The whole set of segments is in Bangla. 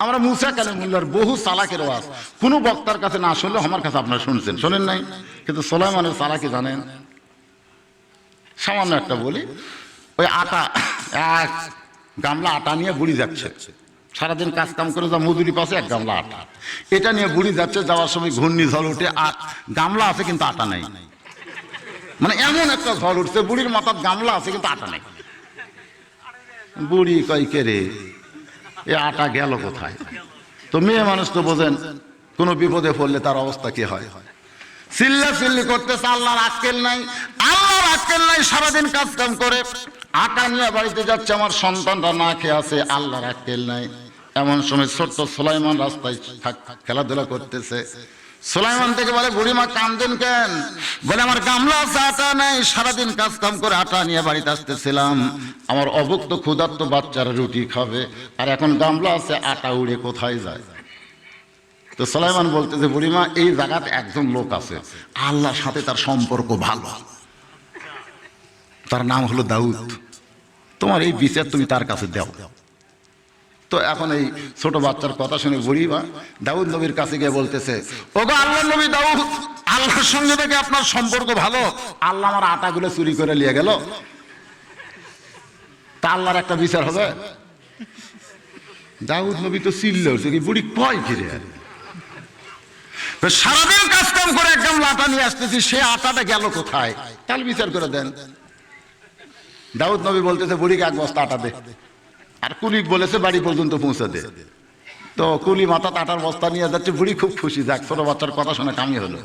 আমরা মুসা কালিমুল্লাহর বহু চালাকের ওয়াজ কোনো বক্তার কাছে না শুনলেও আমার কাছে আপনারা শুনছেন, শোনেন নাই? কিন্তু সুলাইমানের চালাকি জানেন? সামান্য একটা বলি, ওই আটা, এক গামলা আটা নিয়ে বুড়ি যাচ্ছে, সারাদিন কাজ কাম করে যা মজুরি পাশে এক গামলা আটা, এটা নিয়ে বুড়ি যাচ্ছে। যাওয়ার সময় ঘূর্ণি ঝড় উঠে, গামলা আছে কিন্তু আটা নাই। মানে এমন একটা ঝড় উঠছে, বুড়ির মাথার গামলা আছে কিন্তু আটা নাই। বুড়ি কয়, কে রে, এ আটা গেল কোথায়? তো মেয়ে মানুষ তো বোঝেন, কোনো বিপদে পড়লে তার অবস্থা কি হয়। চিল্লা চিল্লি করতেছে, আল্লাহর আক্কেল নাই, আল্লাহর আক্কেল নাই। সারাদিন কাজ কাম করে আটা নিয়ে বাড়িতে যাচ্ছে, আমার সন্তানরা না খেয়ে আছে, আল্লাহর আক্কেল নাই। এমন সময় ছোট্ট সুলাইমান রাস্তায় খেলাধুলা করতেছে। সুলাইমান থেকে বলে, বুড়িমা কান্দেন কেন? বলে, আমার গামলা আছে, আটা নাই, সারাদিন কাজ কাম করে আটা নিয়ে বাড়িতে আসতেছিলাম, আমার অভুক্ত ক্ষুধার্ত বাচ্চারা রুটি খাবে, আর এখন গামলা আছে, আটা উড়ে কোথায় যায়? তো সুলাইমান বলতেছে, বুড়িমা এই জায়গাতে একজন লোক আছে, আল্লাহর সাথে তার সম্পর্ক ভালো, তার নাম হলো দাউদ, তোমার এই বিচার তুমি তার কাছে দাও। তো এখন এই ছোট বাচ্চার কথা শুনে বুড়িমা দাউদ নবীর কাছে গিয়ে বলতেছে, ওগো আল্লাহর নবী দাউদ, আল্লাহর সঙ্গে দেখে আপনার সম্পর্ক ভালো, আল্লাহ আমার আটাগুলো চুরি করে নিয়ে গেল, তা আল্লাহর একটা বিচার হবে? দাউদ নবী তো চিল্লা উঠছে, কি বুড়ি কয় ফিরে, সারাদিন কাজ কাম করে একদম আটা নিয়ে আসতেছি, সে আটাটা গেল কোথায়, তাহলে বিচার করে দেন। দাউদ নবী বলতেছে, বুড়িকে এক বস্তা আটা দে, আর কুলি বলেছে বাড়ি পর্যন্ত পৌঁছে দে। তো কুলি মাথা আটার বস্তা নিয়ে যাচ্ছে, বুড়ি খুব খুশি, যাক ছোট বাচ্চার কথা শুনে কামি হলো।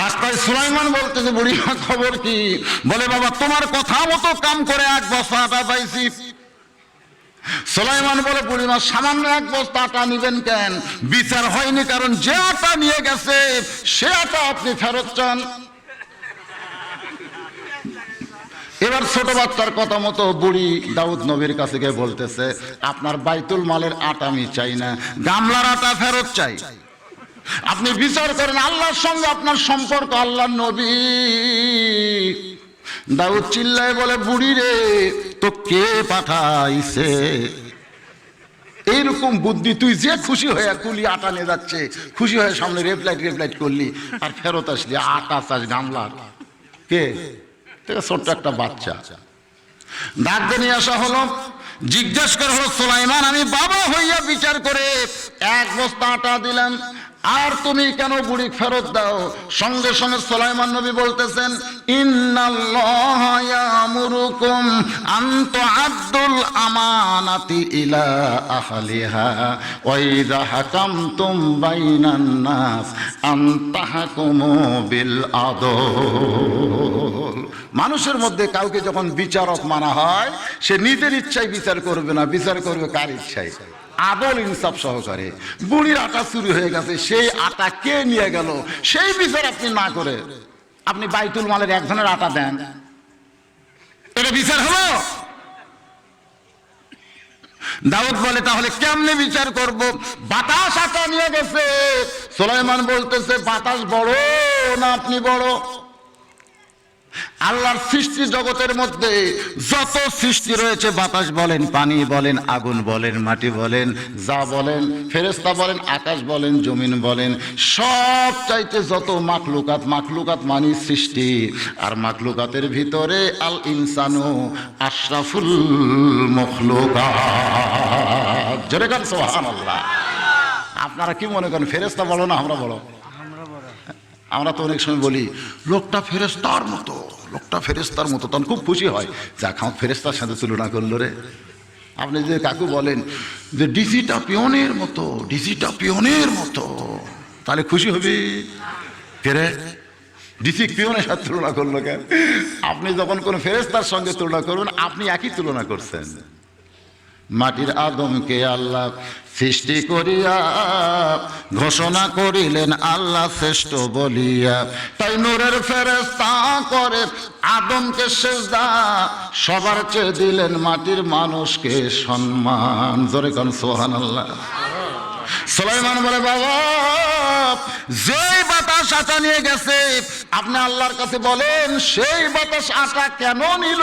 রাস্তায় সুলাইমান বলতেছে, বুড়ি খবর কি? বলে, বাবা তোমার কথা মতো কাম করে এক বস্তা আটা পাইছি। সুলাইমান বলে, বুড়িমা সামান্য এক বস্তা আটা নিবেন কেন? বিচার হয়নি, কারণ যে আটা নিয়ে গেছে সে আটা আপনি ফেরত চান। এবার ছোট বাচ্চার কথা মতো বুড়ি দাউদ নবীর কাছে গিয়ে বলতেছে, আপনার বাইতুল মালের আটা আমি চাই না, গামলার আটা ফেরত চাই। আপনি বিচার করেন, আল্লাহর সঙ্গে আপনার সম্পর্ক, আল্লাহর নবী। দাউদ চিল্লায় বলে, বুড়ি রে, তো কে পাঠাইছে এইরকম বুদ্ধি? তুই যে খুশি হয়ে কুলি আটা নিয়ে যাচ্ছে, খুশি হয়ে সামনে রেফলাইট করলি, আর ফেরত আসলি আটা চাষ গামলার, কে? ছোট্ট একটা বাচ্চা। ডাক দিয়ে নিয়ে আসা হলো, জিজ্ঞাসা করা হলো, সুলাইমান আমি বাবা হইয়া বিচার করে এক বস্তা আটা দিলাম, আর তুমি কেন বুড়ি ফেরত দাও? সঙ্গে সঙ্গে সুলাইমান নবী বলতেছেন, ইন্নাল্লাহা ইয়ামুরুকুম আন তুআদ্দুল আমানাতি ইলা আহলিহা ওয়া ইযা হাকামতুম বাইনান নাস আন তাহকুমু বিল আদল। মানুষের মধ্যে কাউকে যখন বিচারক মানা হয়, সে নিজের ইচ্ছায় বিচার করবে না, বিচার করবে কার ইচ্ছায়? আদল ইনসাফ সহকারে। বুড়ির আটা চুরি হয়ে গেছে, সেই আটা কে নিয়ে গেল সেই বিচার আপনি না করে আপনি বাইতুল মালের একজনের আটা দেন, এটা বিচার হলো? দাউদ বলে, তাহলে কেমনে বিচার করব? বাতাস আটা নিয়ে গেছে। সুলাইমান বলতেছে, বাতাস বড় না আপনি বড়? আল্লাহর সৃষ্টি জগতের মধ্যে যত সৃষ্টি রয়েছে, বাতাস বলেন, পানি বলেন, আগুন বলেন, মাটি বলেন, যা বলেন, ফেরেশতা বলেন, আকাশ বলেন, জমিন বলেন, সব চাইতে যত মাখলুকাত, মাখলুকাত মানি সৃষ্টি, আর মাখলুকাতের ভিতরে আল ইনসানু আশরাফুল মখলুকাত। জোরে গান সুবহানাল্লাহ। আপনারা কি মনে করেন ফেরেশতা বলো না আমরা বলো? আমরা তো অনেক সময় বলি, লোকটা ফেরেশতার মতো, লোকটা ফেরেশতার মতো, তখন খুব খুশি হয়, যাক আমার ফেরেশতার সাথে তুলনা করলো রে। আপনি যে কাকু বলেন যে ডিজিটা পিয়নের মতো, ডিজিটা পিয়নের মতো, তাহলে খুশি হবে ফেরে। ডিসি পিয়নের সাথে তুলনা করলো কেন? আপনি যখন কোনো ফেরেশতার সঙ্গে তুলনা করবেন, আপনি একই তুলনা করছেন। মাটির আদমকে আল্লাহ সৃষ্টি করিয়া ঘোষণা করিলেন আল্লাহ শ্রেষ্ঠ বলিয়া, তাই নূরের ফেরেশতা করে আদমকে সেজদা, সবার চেয়ে দিলেন মাটির মানুষকে সম্মান। জোরে কোন সুবহানাল্লাহ। সুলাইমান বলে, বাবা যেই বাতাস আটা নিয়ে গেছে আপনি আল্লাহর কাছে বলেন সেই বাতাস আটা কেন নিল।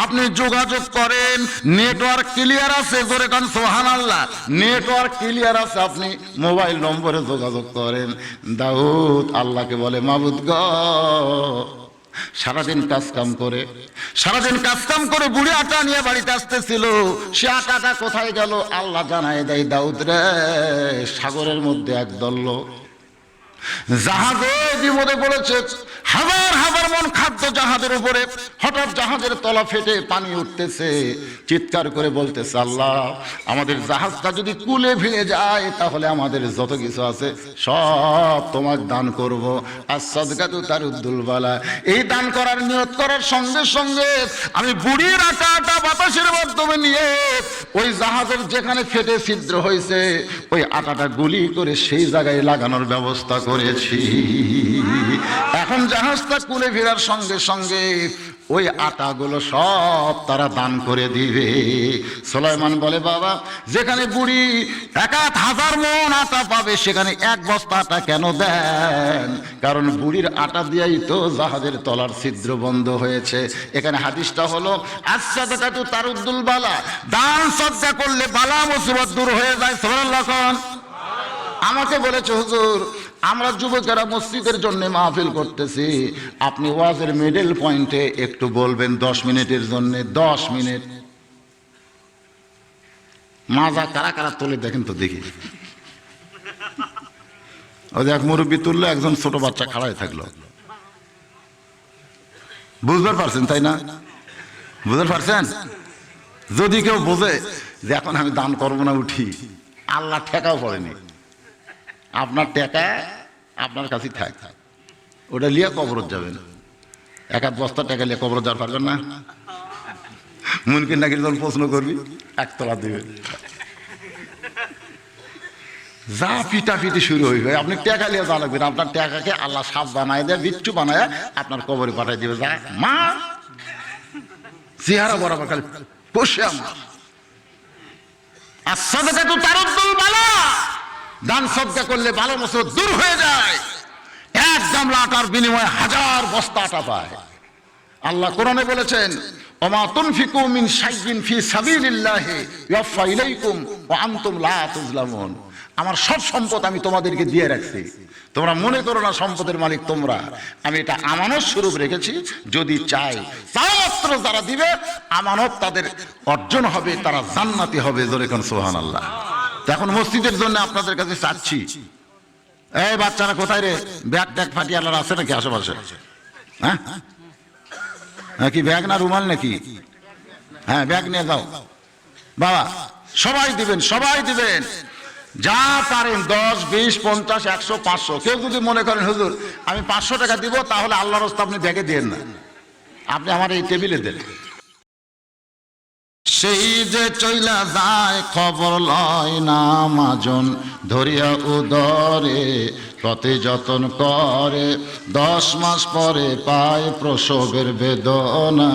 আপনি যোগাযোগ করেন, নেটওয়ার্ক ক্লিয়ার আছে, জোরে কান সুবহানাল্লাহ, নেটওয়ার্ক ক্লিয়ার আছে, আপনি মোবাইল নম্বরে যোগাযোগ করেন। দাউদ আল্লাহকে বলে, মাবুদ গো, সারাদিন কাজ কাম করে বুড়ি আটা নিয়ে বাড়িতে আসতেছিল, সে আটাটা কোথায় গেল? আল্লাহ জানায় দেয়, দাউদ রে, সাগরের মধ্যে একদল লোক জাহাজে বিপদে পড়েছে, হাজার হাজার মন খাদ্য জাহাজের উপরে, হঠাৎ জাহাজের তলা ফেটে পানি উঠতেছে, চিৎকার করে বলতেছে, আল্লাহ আমাদের জাহাজটা যদি কুলে ভেঙে যায় তাহলে আমাদের যত কিছু আছে সব তোমার দান করব। as-সাদকাতু তারুদ্দুল বালা। এই দান করার নিয়ত করার সঙ্গে সঙ্গে আমি বুড়ির আটা বাতাসের মাধ্যমে নিয়ে ওই জাহাজের যেখানে ফেটে ছিদ্র হয়েছে ওই আটাটা গুলি করে সেই জায়গায় লাগানোর ব্যবস্থা করেছি। এখন জাহাজটা কুলে ফেরার সঙ্গে সঙ্গে ওই আটাগুলো সব তারা দান করে দিবে। সুলাইমান বলে, বাবা যেখানে বুড়ি 1000 মণ আটা পাবে সেখানে 1 বস্তা আটা কেন দেন? কারণ বুড়ির আটা দিয়েই তো জাহাজের তলার ছিদ্র বন্ধ হয়েছে। এখানে হাদিসটা হলো, as-সাদকাতু তারুদ্দুল বালা, দান সদকা করলে বালা মুসিবত দূর হয়ে যায়। সুবহানাল্লাহ। আমাকে বলেছে, হুজুর আমরা যুবকেরা মসজিদের জন্য মাহফিল করতেছি, আপনি ওয়াজের মিডল পয়েন্টে একটু বলবেন 10 মিনিটের জন্য। 10 মিনিট মাজা কারা কারা তোলে দেখেন তো দেখি। ওই এক মুরব্বী তুললো, একজন ছোট বাচ্চা খাড়ায় থাকলো। বুঝতে পারছেন তাই না? বুঝতে পারছেন? যদি কেউ বোঝে যে এখন আমি দান করবো না, উঠি, আল্লাহ ঠেকাও পড়েনি, আপনার টাকা আপনার কাছেই থাক, ওটা লিয়ে কবরত যাবেন। 1 বস্তা টাকা লিয়ে কবরত যাওয়ার পারবেন না? মুনকিন নাকি যখন প্রশ্ন করবি 1 তলা দিবে, যা পিটাপিটি শুরু হইবে। আপনি টাকা লিয়ে যা লাগবেন, আপনার টাকাকে আল্লাহ সাপ বানায় দেয়, বিচ্ছু বানায় আপনার কবরে পাঠাই দিবে। যা মা চেহারা বরাবর খালি বসে আমার। as-সাদকাতু তারুদ্দুল বালা, দান সদকা করলে ভালো মুসিবত দূর হয়ে যায়। 1 গামলা আটার বিনিময়ে 1000 বস্তা আটা পায়। আল্লাহ কোরআনে বলেছেন, ওমা তুনফিকু মিন শাইইন ফি সাবিলিল্লাহি ইউফা ইলাইকুম ওয়া আনতুম লা তুজলামুন। আমার সব সম্পদ আমি তোমাদেরকে দিয়ে রাখছি, তোমরা মনে করো না সম্পদের মালিক তোমরা, আমি এটা আমানত স্বরূপ রেখেছি। যদি চাই তাও মাত্র যারা দিবে আমানত তাদের অর্জন হবে, তারা জান্নাতি হবে। জোরে কোন সুবহানাল্লাহ। এখন মসজিদের জন্য আপনাদের কাছে চাচ্ছি, এই বাচ্চারা কোথায় রে? ব্যাগ ট্যাগ ফাটিয়ালার আছে নাকি আশেপাশে? হ্যাঁ কি ব্যাগ না রুমাল নাকি? হ্যাঁ ব্যাগ নিয়ে যাও বাবা, সবাই দিবেন, সবাই দিবেন, যা পারেন 10, 20, 50, 100, 500। কেউ যদি মনে করেন হুজুর আমি 500 টাকা দিব, তাহলে আল্লাহর রাস্তা আপনি ব্যাগে দিয়েন না, আপনি আমার এই টেবিলে দেন। সেই যে চইলা যায় খবর লয় না মাজন, ধরিয়া উদরে কতে যতন করে, 10 মাস পরে পায় প্রসবের বেদনা,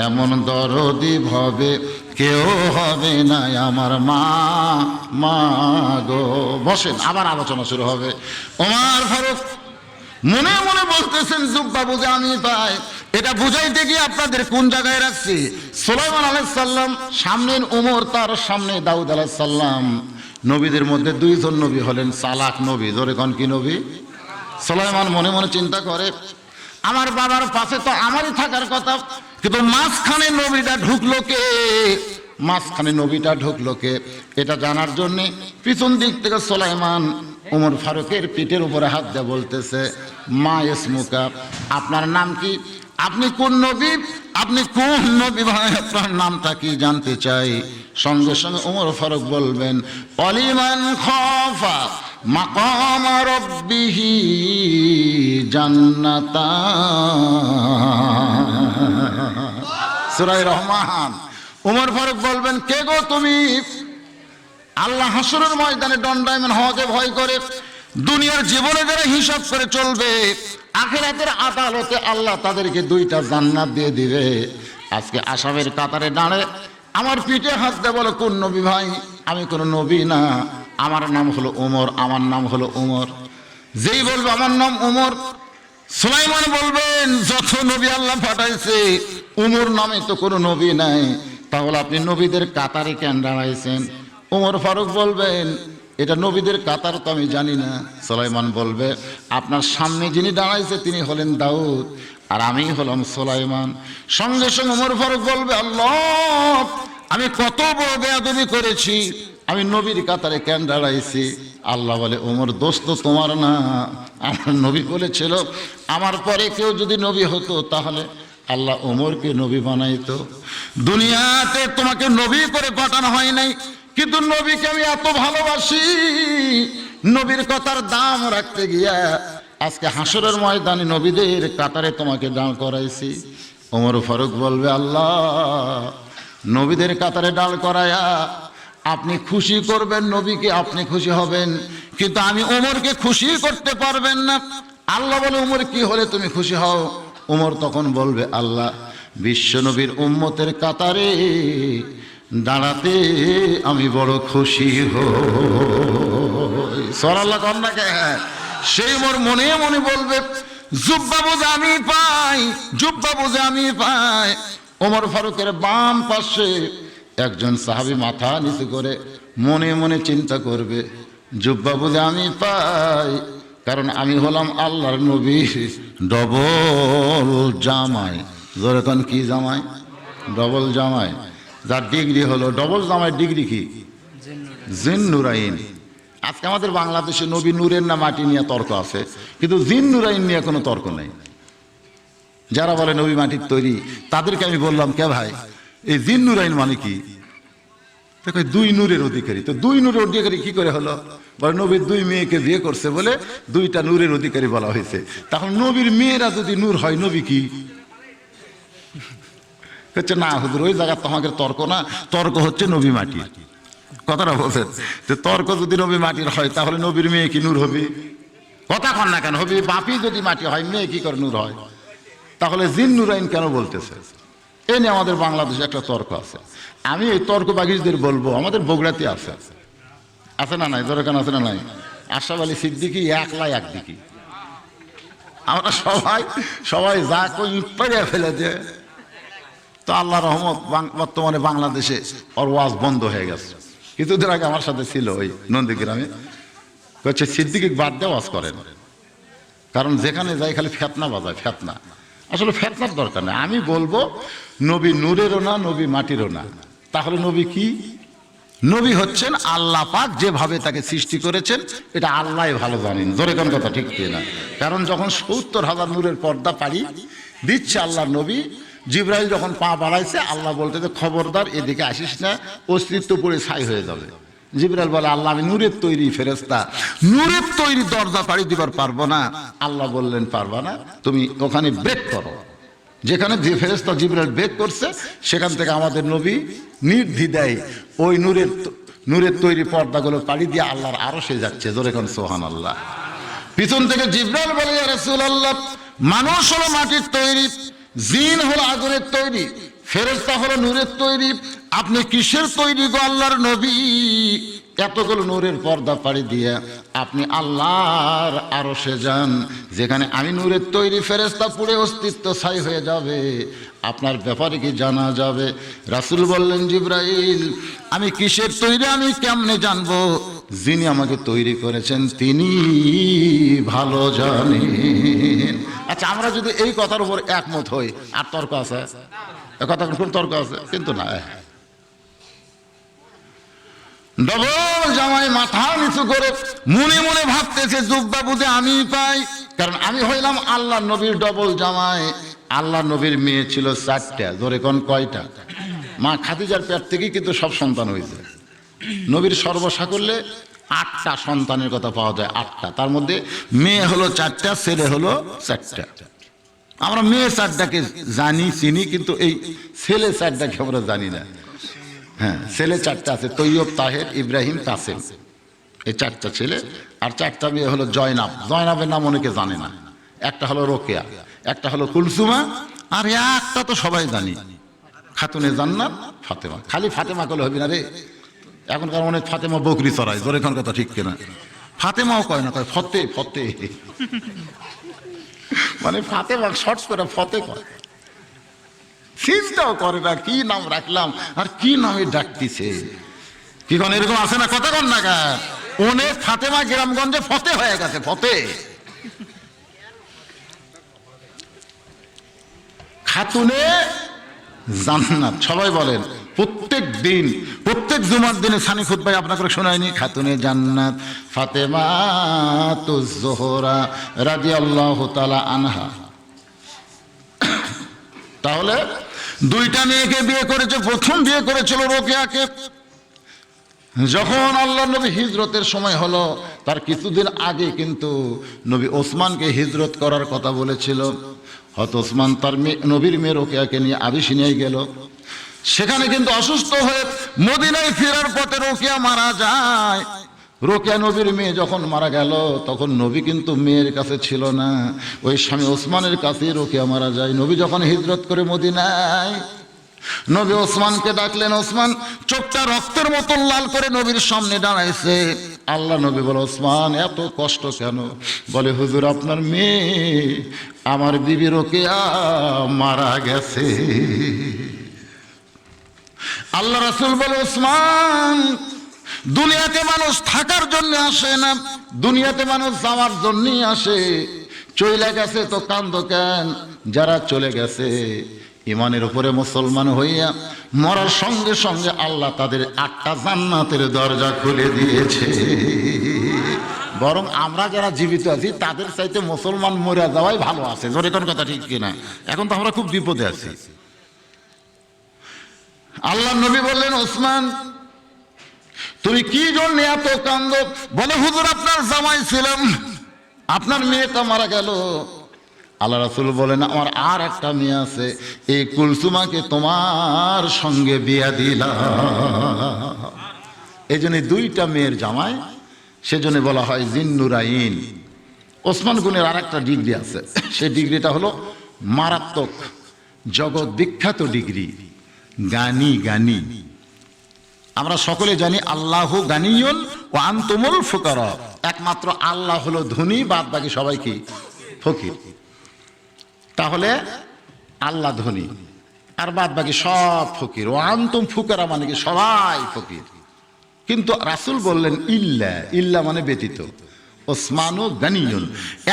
এমন দরদি ভবে কেউ হবে না আমার মা। মা গো, বসেন, আবার আলোচনা শুরু হবে। ওমর ফারুক মনে মনে বলতেছেন, জুব্বা বুঝে আমি পাই, এটা বুঝাইতে গিয়ে আপনাদের কোন জায়গায় রাখছি? সুলাইমান আলাইহিস সালাম সামনে ওমর, তার সামনে দাউদ আলাইহিস সালাম। নবীদের মধ্যে 2 জন নবী হলেন চালাক নবী। ধরে কোন কি নবী? সুলাইমান মনে মনে চিন্তা করে, আমার বাবার পাশে তো আমারই থাকার কথা, কিন্তু মাঝখানে নবীটা ঢুকলো কে? মাঝখানে নবীটা ঢুকলো কে? এটা জানার জন্য পিছন দিক থেকে সুলাইমান ওমর ফারুকের পিঠের উপরে হাত দিয়ে বলতেছে, মা ইসমুকা, আপনার নাম কি? আপনি কোন নবী? আপনি কোন নবী ভাই? আপনার নামটা কি জানতে চাই। সঙ্গে সঙ্গে ওমর ফারুক বলবেন, অলিমান খাফা মাকাম রাব্বিহি জান্নাতান। সূরা রহমান। ওমর ফারুক বলবেন, কে গো তুমি? আল্লাহ হাসরের ময়দানে দণ্ডায়মান হওয়াকে ভয় করে, দুনিয়ার জীবনে যারা হিসাব করে চলবে, আখিরাতের আদালতে আল্লাহ তাদেরকে 2টা জান্নাত দিয়ে দিবে। আজকে আসামের কাতারে দাঁড়ে আমার পিঠে হাত দিয়ে বলে, কোন নবী ভাই? আমি কোন নবী না, আমার নাম হলো ওমর, আমার নাম হলো ওমর। যেই বলবে আমার নাম ওমর, সুলাইমান বলবেন যত নবী আল্লাহ পাঠাইছে ওমর নামে তো কোনো নবী নাই, তাহলে আপনি নবীদের কাতারে কেন দাঁড়াইছেন? ওমর ফারুক বলবেন এটা নবীদের কাতার তো আমি জানি না। সুলাইমান বলবে আপনার সামনে যিনি দাঁড়াইছে তিনি হলেন দাউদ, আর আমি হলাম সুলাইমান। সঙ্গে সঙ্গে ওমর ফারুক বলবে আল্লাহ, আমি কত বড় বেয়াদবি করেছি, আমি নবীর কাতারে কেন দাঁড়াইছি? আল্লাহ বলে ওমর দোষ তো তোমার না, আমার নবী বলেছিল আমার পরে কেউ যদি নবী হতো তাহলে আল্লাহ ওমরকে নবী বানাইতো। দুনিয়াতে তোমাকে নবী করে পাঠানো হয় নাই, কিন্তু নবীকে আমি এত ভালোবাসি, নবীর কথার দাম রাখতে গিয়া আজকে হাসরের ময়দানে নবীদের কাতারে তোমাকে দাঁড় করাইছি। ওমর ফারুক বলবে আল্লাহ, নবীদের কাতারে দাঁড় করায়া আপনি খুশি করবেন নবীকে, আপনি খুশি হবেন, কিন্তু আমি ওমরকে খুশি করতে পারবেন না। আল্লাহ বলে ওমর কি হলে তুমি খুশি হও? ওমর তখন বলবে আল্লাহ, বিশ্ব নবীর উম্মতের কাতারে দাঁড়াতে আমি বড় খুশি হই। সরাল্লাহ কন্যাকে সেই ওমর মনে মনে বলবে জুব্বা বুঝে আমি পাই, জুব্বা বুঝে আমি পাই। ওমর ফারুকের বাম পাশে একজন সাহাবী মাথা নিচু করে মনে মনে চিন্তা করবে জুব্বা বুঝে আমি পাই, কারণ আমি হলাম আল্লাহর নবীর ডবল জামাই। যেরকম কি জামাই? ডবল জামাই। যার ডিগ্রি হলো ডবল জামাই, ডিগ্রি কি? জিন্নুরাইন। আজকে আমাদের বাংলাদেশে নবী নূরের না মাটি নিয়ে তর্ক আছে, কিন্তু জিন্নুরাইন নিয়ে কোনো তর্ক নেই। যারা বলে নবী মাটির তৈরি তাদেরকে আমি বললাম কে ভাই এই জিন্নুরাইন মানে কি? দুই নূরের অধিকারী। তো দুই নূরের অধিকারী কি করে হলো? বলে নবীর দুই মেয়েকে বিয়ে করছে বলে দুইটা নূরের অধিকারী বলা হয়েছে। তখন নবীর মেয়েরা যদি নূর হয় নবী কি? হচ্ছে না হুজুর, ওই জায়গা তোমাকে তর্ক না, তর্ক হচ্ছে নবী মাটির। কথাটা বলছেন যে তর্ক যদি নবী মাটির হয় তাহলে নবীর মেয়ে কি নূর হবে? কথা কন না কেন? হবে বাপি যদি মাটি হয় মেয়ে কি করে নূর হয়? তাহলে জিন নুরাইন কেন বলতেছে? এ নিয়ে আমাদের বাংলাদেশে একটা তর্ক আছে। আমি এই তর্ক বাগিসদের বলবো আমাদের বগুড়াতে আছে, আছে না নাই? দরকার আছে না নাই? আশরাফ আলী সিদ্দিকী একলা একদিকে, আমরা সবাই সবাই যা কই পেরে ফেলে দে। তো আল্লাহ রহমত বর্তমানে বাংলাদেশে ওর ওয়াজ বন্ধ হয়ে গেছে। কিছুদিন আগে আমার সাথে ছিল ওই নন্দীগ্রামে, হচ্ছে সিদ্দিকী বাদ দিয়ে ওয়াজ করেন, কারণ যেখানে যাই খালি ফেতনা বাজায়, ফেতনা। আসলে ফেতনার দরকার নেই। আমি বলবো নবী নূরেরও না, নবী মাটিরও না। তাহলে নবী কি? নবী হচ্ছেন আল্লাহ পাক যেভাবে তাকে সৃষ্টি করেছেন এটা আল্লাহ ভালো জানেন। জোরে কোন কথা ঠিক না? কারণ যখন ৭০,০০০ নূরের পর্দা পাড়ি দিচ্ছে আল্লাহর নবী, জিবরাইল যখন পা বাড়াইছে আল্লাহ বলতে যে খবরদার এদিকে আসিস না, অস্তিত্ব পড়ে ছাই হয়ে যাবে। জিবরাইল বলে আল্লাহ আমি নূরের তৈরি ফেরেশতা, নূরের তৈরি দরজা পাড়ি দিবার পারবো না। আল্লাহ বললেন পারবা না, তুমি ওখানে ব্রেক করো। যেখানে যে ফেরেশতা জিবরাইল ব্রেক করছে সেখান থেকে আমাদের নবী নির্দ্বিধায় ওই নূরের তৈরি পর্দাগুলো পাড়ি দিয়ে আল্লাহর আরশে যাচ্ছে। জোরে কোন সুবহানাল্লাহ। পিছন থেকে জিবরাইল বলে ইয়া রাসূলুল্লাহ, মানুষ হলো মাটির তৈরি, জিন হলো আগুনের তৈরি, ফেরেশতা হলো নূরের তৈরি, আপনি কিসের তৈরি গো আল্লাহর নবী? এতগুলো নূরের পর্দা পাড়ি দিয়ে আপনি আল্লাহর আরশে যান, যেখানে আমি নূরের তৈরি, ফেরেশতা পুড়ে অস্তিত্ব ছাই হয়ে যাবে। আপনার ব্যাপারে কি জানা যাবে? রাসূল বললেন জিবরাইল আমি কিসের তৈরি আমি কেমনে জানবো? যিনি আমাকে তৈরি করেছেন তিনি ভালো জানেন। আচ্ছা, আমরা যদি এই কথার উপর একমত হই, আর তর্ক আছে? কথা কোন তর্ক আছে? কিন্তু না। ডবল জামাই মাথা নিচু করে মনে মনে ভাবতেছে জুব্বা বুঝে আমি পাই, কারণ আমি হইলাম আল্লাহ নবীর ডবল জামাই। আল্লাহ নবীর মেয়ে ছিল ৪টা। ধরে কোন কয়টা? মা খাদিজার পেট থেকেই কিন্তু সব সন্তান হয়েছে। নবীর সর্বসাকল্যে ৮টা সন্তানের কথা পাওয়া যায়, ৮টা। তার মধ্যে মেয়ে হলো ৪টা, ছেলে হলো ৪টা। আমরা মেয়ে ৪টাকে জানি চিনি, কিন্তু এই ছেলে ৪টাকে আমরা জানি না। হ্যাঁ, ছেলে ৪টা আছে, তৈয়ব, তাহের, ইব্রাহিম, কাসেম, এই ৪টা ছেলে। আর ৪টা মেয়ে হলো জয়নাব। জয়নাবের নাম অনেকে জানে না। একটা হলো রোকেয়া, একটা হলো কুলসুমা, আর একটা তো সবাই জানি, খাতুনে জান্নাত ফাতেমা। খালি ফাতেমা করলে হবে না রে, এখনকার অনেক ফাতেমা বকরি চড়ায়, জোরে কোন কথা ঠিক কিনা? ফাতেমাও কয় না, কয় ফতে ফতে, মানে ফাতেমা শর্ট করে ফতে কয়, চিন্তাও করে না কি নাম রাখলাম আর কি নামে ডাকতেছে। কি কোন এরকম আছে না? কথা কন না কা? অনেক ফাতেমা গ্রামগঞ্জে ফতে হয়ে গেছে, ফতে। খাতুনে জান্নাত সবাই বলেন, প্রত্যেক দিন, প্রত্যেক জুমার দিনে সানি খুতবায় আপনাকে শোনায়নি? খাতুনে জান্নাত ফাতেমাতুজ জোহরা রাদিয়াল্লাহু তাআলা আনহা। তাহলে দুইটা মেয়েকে বিয়ে করেছে। প্রথম বিয়ে করেছিল রোকেয়াকে। যখন আল্লাহ নবী হিজরতের সময় হলো, তার কিছুদিন আগে কিন্তু নবী ওসমানকে হিজরত করার কথা বলেছিল। হয়তো ওসমান তার নবীর মেয়ে রোকেয়াকে নিয়ে আবিসিনিয়ায় গেল। সেখানে কিন্তু অসুস্থ হয়ে মদিনায় ফেরার পথে রোকেয়া মারা যায়। রোকেয়া নবীর মেয়ে যখন মারা গেল, তখন নবী কিন্তু মেয়ের কাছে ছিল না, ওই স্বামী ওসমানের কাছেই রোকেয়া মারা যায়। নবী যখন হিজরত করে মদিনায়, নবী ওসমানকে ডাকলেন। ওসমান চোখটা রক্তের মতো লাল করে নবীর সামনে দাঁড়াইছে। আল্লাহ নবী বলে, ওসমান এত কষ্ট কেন? বলে, হুজুর আপনার মেয়ে আমার বিবি রোকেয়া মারা গেছে। আল্লাহ রাসূল বলে, ওসমান দুনিয়াতে মানুষ থাকার জন্য আসে না, দুনিয়াতে মানুষ যাওয়ার জন্যই আসে। চলে গেছে তো কান্দো কেন? যারা চলে গেছে ইমানের উপরে মুসলমান হইয়া মরার সঙ্গে সঙ্গে আল্লাহ তাদের 8টা জান্নাতের দরজা খুলে দিয়েছে। বরং আমরা যারা জীবিত আছি তাদের চাইতে মুসলমান মরে যাওয়াই ভালো আছে। জোরে কোন কথা ঠিক কিনা? এখন তো আমরা খুব বিপদে আছি। আল্লাহ নবী বললেন, ওসমান তুমি কি জন্য এত কান্দো? বলে, হুজুর আপনার জামাই ছিলাম, আপনার মেয়েটা মারা গেল। আল্লাহ রাসূল বলেন, আমার আর একটা মেয়ে আছে, এই কুলসুমাকে তোমার সঙ্গে বিয়া দিলাম। এই জন্য 2টা মেয়ের জামাই, সেজন্য বলা হয় জিন্নুরাইন। ওসমান গুণের আর একটা ডিগ্রি আছে, সেই ডিগ্রিটা হলো মারাত্মক, জগৎ বিখ্যাত ডিগ্রি, গানি। গানি আমরা সকলে জানি, আল্লাহু গানিয়ুন ওয়া আনতুমুল ফুকারা। একমাত্র আল্লাহ হলো ধনী, বাদ বাকি সবাই কি? ফকির। তাহলে আল্লাহ ধনী আর বাদ বাকি সব ফকির। ও আনতুম ফুকারা মানে কি? সবাই ফকির। কিন্তু রাসূল বললেন ইল্লা, ইল্লা মানে ব্যতীত। ওসমানু গানিয়ুন,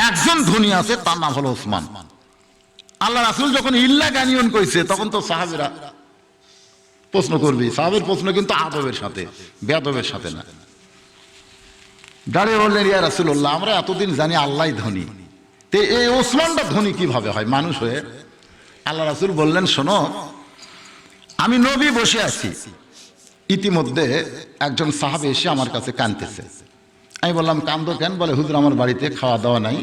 একজন ধনী আছে, তার নাম হলো ওসমান। আল্লাহ রাসূল যখন ইল্লা গানিয়ুন কইছে, তখন তো সাহাবীরা প্রশ্ন করবি। সাহাবের প্রশ্ন কিন্তু আদবের সাথে, বেয়াদবের সাথে না। দাঁড়িয়ে বললেন, ইয়া রাসূলুল্লাহ, আমরা এতদিন জানি আল্লাহই ধনী, তে এই ওসমানটা ধনী কিভাবে হয় মানুষ হয়ে? আল্লাহ রাসূল বললেন, শোনো, আমি নবী বসে আছি, ইতিমধ্যে একজন সাহাবী এসে আমার কাছে কাঁদতেছে। আমি বললাম, কান্দো কেন? বলে, হুজুর আমার বাড়িতে খাওয়া দাওয়া নাই,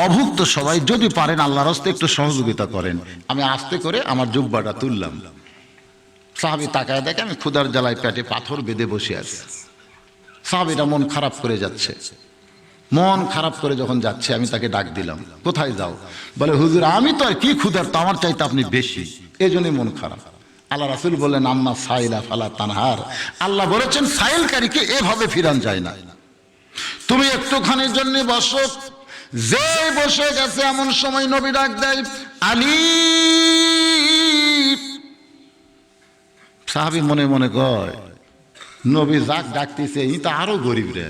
অভুক্ত সবাই, যদি পারেন আল্লাহর রাস্তে একটু সহযোগিতা করেন। আমি আস্তে করে আমার জুব্বাটা তুললাম। সাহাবী তাকায় দেখে আমি ক্ষুধার জ্বালায় পেটে পাথর বেঁধে বসে আছি। সাহাবীটা মন খারাপ করে যাচ্ছে। মন খারাপ করে যখন যাচ্ছে, আমি তাকে ডাক দিলাম, কোথায় যাও? বলে, হুজুর আমি তো আর কি ক্ষুধার্ত, আমার চাইতে আপনি বেশি, এই জন্যই মন খারাপ। আল্লাহ রাসূল বললেন, আম্মা সাইলা ফালা তানহার। আল্লাহ বলেছেন, সাইলকারীকে এভাবে ফিরান যায় না। তুমি একটুখানির জন্য বসো। যে বসে গেছে, এমন সময় নবী ডাক দেয়, আলী। সাহাবী মনে মনে কয়, নবী যাক ডাকতেছে, ই তো আরো গরিব রে।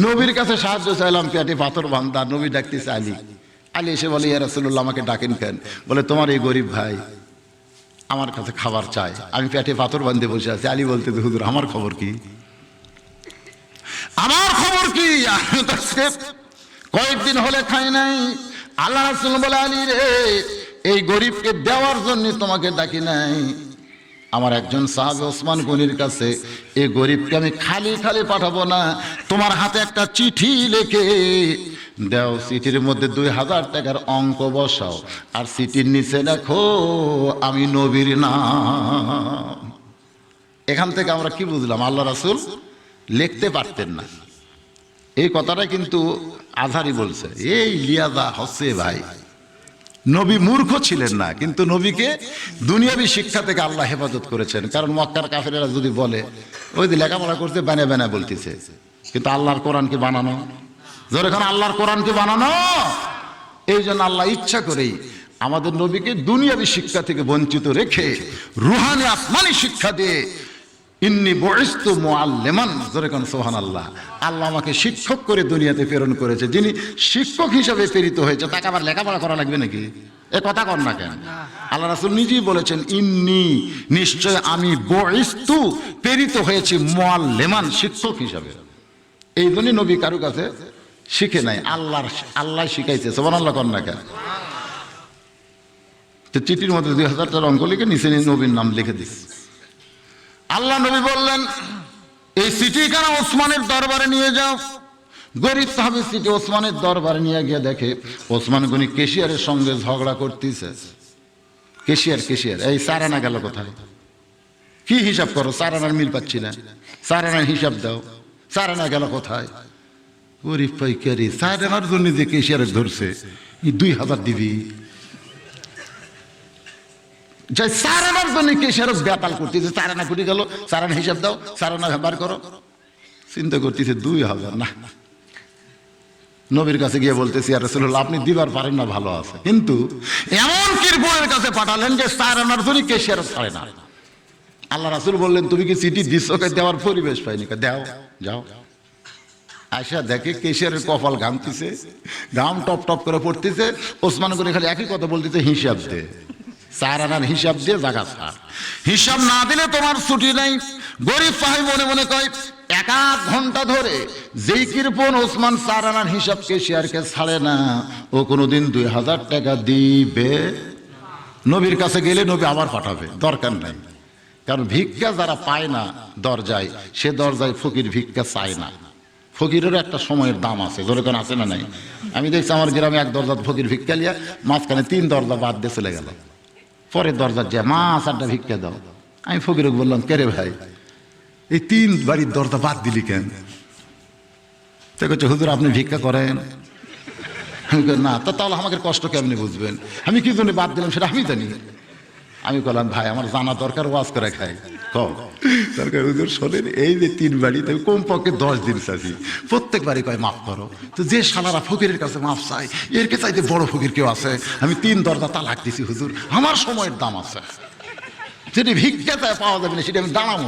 নবীর কাছে সাহায্য চাইলাম, পেটে পাথর বান্ধা, নবী ডাকতেছে আলী। আলী এসে বলে, ইয়া রাসূলুল্লাহ আমাকে ডাকেন কেন? বলে, তোমার এই গরিব ভাই আমার কাছে খাবার চাই, আমি পেটে পাথর বান্ধে বসে আছি। আলী বলতে, হুজুর আমার খবর কি? আমার খবর কি? কয়েকদিন হলে খাই নাই। আল্লাহ রাসূল বলে, আলী রে, এই গরিবকে দেওয়ার জন্য তোমাকে ডাকি নাই। আমার একজন সাহাবী ওসমান গনির কাছে, এই গরিবকে আমি খালি খালি পাঠাবো না, তোমার হাতে একটা চিঠি লিখে দাও, চিঠির মধ্যে 2000 টাকার অঙ্ক বসাও, আর চিঠির নিচে দেখো আমি নবীর নাম। এখান থেকে আমরা কি বুঝলাম? আল্লাহ রাসূল লিখতে পারতেন না। এই কথাটা কিন্তু আজহারি বলছে, এই লিয়াজা হচ্ছে ভাই, নবী মূর্খ ছিলেন না, কিন্তু নবীকে দুনিয়াবী শিক্ষা থেকে আল্লাহ হেফাজত করেছেন। কারণ মক্কার কাফেরেরা যদি বলে ওই যে লেখাপড়া করতে বানা বানা বলতেছে, কিন্তু আল্লাহর কোরআন কি বানানো? যখন আল্লাহর কোরআন কি বানানো? এই জন্য আল্লাহ ইচ্ছা করেই আমাদের নবীকে দুনিয়াবী শিক্ষা থেকে বঞ্চিত রেখে রুহানি আসমানি শিক্ষা দিয়ে ইন্নী বুইসতু মুআল্লিমান, যেরকম সুবহানাল্লাহ, আল্লাহ আমাকে শিক্ষক করে দুনিয়াতে প্রেরণ করেছে। যিনি শিক্ষক হিসাবে প্রেরিত হয়েছে তাকে আবার লেখাপড়া করা লাগবে নাকি? এ কথা কর না কেন? আল্লাহ রাসূল নিজেই বলেছেন, ইন্নী, নিশ্চয় আমি, বুইসতু, প্রেরিত হয়েছি, মুআল্লিমান, শিক্ষক হিসাবে। এই জন্যই নবী কারো কাছে শিখে নাই, আল্লাহ শিখাইছে। সুবহানাল্লাহ কর না কেন? তো চিঠির মধ্যে 2000টা অঙ্ক লিখে নিচে নবীর নাম লিখে দিস। আল্লাহ নবী বললেন, এই চিঠিখানা ওসমানের দরবারে নিয়ে যাও। গরিব সাহাবী চিঠি ওসমানের দরবারে নিয়ে গিয়ে দেখে ওসমান গনি কেশিয়ারের সঙ্গে ঝগড়া করতেছে। কেশিয়ার, এই 4 আনা গেল কোথায়? কি হিসাব করো? 4 আনার মিল পাচ্ছি না, 4 আনার হিসাব দাও, 4 আনা গেল কোথায়? গরিব পাইকারি 4 আনার জন্য যে কেশিয়ারের ধরছে, 2000 দিবি। যাই 4 আনার জন্য কেশিয়ার বেতাল করতেছে, 4 আনা কুটি গেল, 4 আনা হিসাব দাও, 4 আনা বার করো। চিন্তা করতেছে 2000 না। নবীর কাছে গিয়ে বলতেছি, ইয়া রাসূলুল্লাহ, আপনি দিবার পারেন না, ভালো আছে, কিন্তু এমন কিরপুরের কাছে পাঠালেন যে 4 আনার জন্য কেশিয়ার ছাড়ে না। আল্লাহ রাসূল বললেন, তুমি কি চিঠি দিচ্ছ? দেওয়ার পরিবেশ পাইনি। দাও, যাও। আয়সা দেখে কেশিয়ারের কপাল ঘামতেছে, ঘাম টপ টপ করে পড়তেছে। ওসমান করে খালি একই কথা বলতেছে, হিসাব দে, 4 আনার হিসাব দিয়ে জায়গা ছাড়, হিসাব না দিলে তোমার ছুটি নাই। গরিব সাহেব মনে মনে কয়, 1 ঘন্টা ধরে যেই কৃপণ ওসমান 4 আনার হিসাব কেশিয়ারকে ছাড়ে না, ও কোনোদিন 2000 টাকা দিবে। নবীর কাছে গেলে নবী আবার পাঠাবে, দরকার নাই। কারণ ভিক্ষা যারা পায় না দরজায়, সে দরজায় ফকির ভিক্ষা চায় না। ফকিরেরও একটা সময়ের দাম আছে, যেরকম আছে না নাই? আমি দেখছি আমার গ্রামে এক দরজা ফকির ভিক্ষা লিয়া মাঝখানে 3 দরজা বাদ দিয়ে চলে গেল। পরের দরজার যে মা 4টা ভিক্ষা দাও। আমি ফকিরকে বললাম, কে রে ভাই, এই 3 বাড়ির দরজা বাদ দিলি কেন? তো বলছে, হুজুর আপনি ভিক্ষা করেন। আমি না, তাহলে আমাকে কষ্ট কেমনি বুঝবেন? আমি কি জন্য বাদ দিলাম সেটা আমি জানি। আমি বললাম, ভাই আমার জানা দরকার, ওয়াজ করে খাই। দরকার হুজুর শোনেন, এই যে 3 বাড়ি, আমি কমপক্ষে 10 দিন চাইছি, প্রত্যেক বাড়ি কয় মাফ করো। তো যে শালারা ফকিরের কাছে মাফ চাই, এরকে চাইতে বড় ফকির কেউ আছে? আমি 3 দরজা তালাক দিছি হুজুর, আমার সময়ের দাম আছে, যেটি ভিক্ষা চায় পাওয়া যাবে না, সেটা আমি দাঁড়াবো।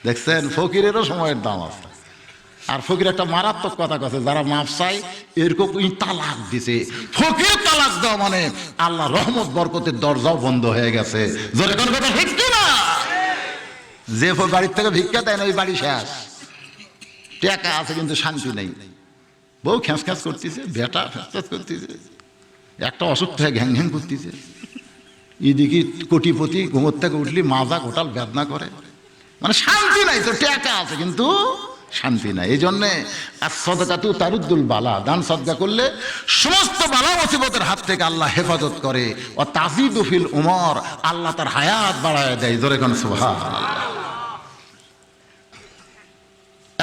দেখছেন, ফকিরেরও সময়ের দাম আছে। আর ফকির একটা মারাত্মক কথা কথা, যারা মাফ চাই এরকম তালাক দিছে। ফকির তালাক দেওয়া মানে আল্লাহ রহমত বরকতের দরজাও বন্ধ হয়ে গেছে। যে বাড়ির থেকে ভিক্ষা দেয় না, ওই বাড়ি শেষ। টাকা আছে কিন্তু শান্তি নেই, বউ খ্যাঁচ খ্যাঁচ করতেছে, বেটা খ্যাঁচ করতেছে, একটা অসুখ থেকে ঘ্যাং ঘ্যাং করতেছে। এদিকে কোটিপতি ঘুমোর থেকে উঠলি মাজা গোটাল বেদনা করে, মানে শান্তি নাই। তো টাকা আছে কিন্তু শান্তি নাই। এই জন্যে সদকাতু তারুদ্দুল বালা, দান সদকা করলে সমস্ত বালা মুসিবতের হাত থেকে আল্লাহ হেফাজত করে। ও তাজিদু ফিল উমর, আল্লাহ তার হায়াত বাড়ায় দেয়। জোরে কোন সুবহানাল্লাহ।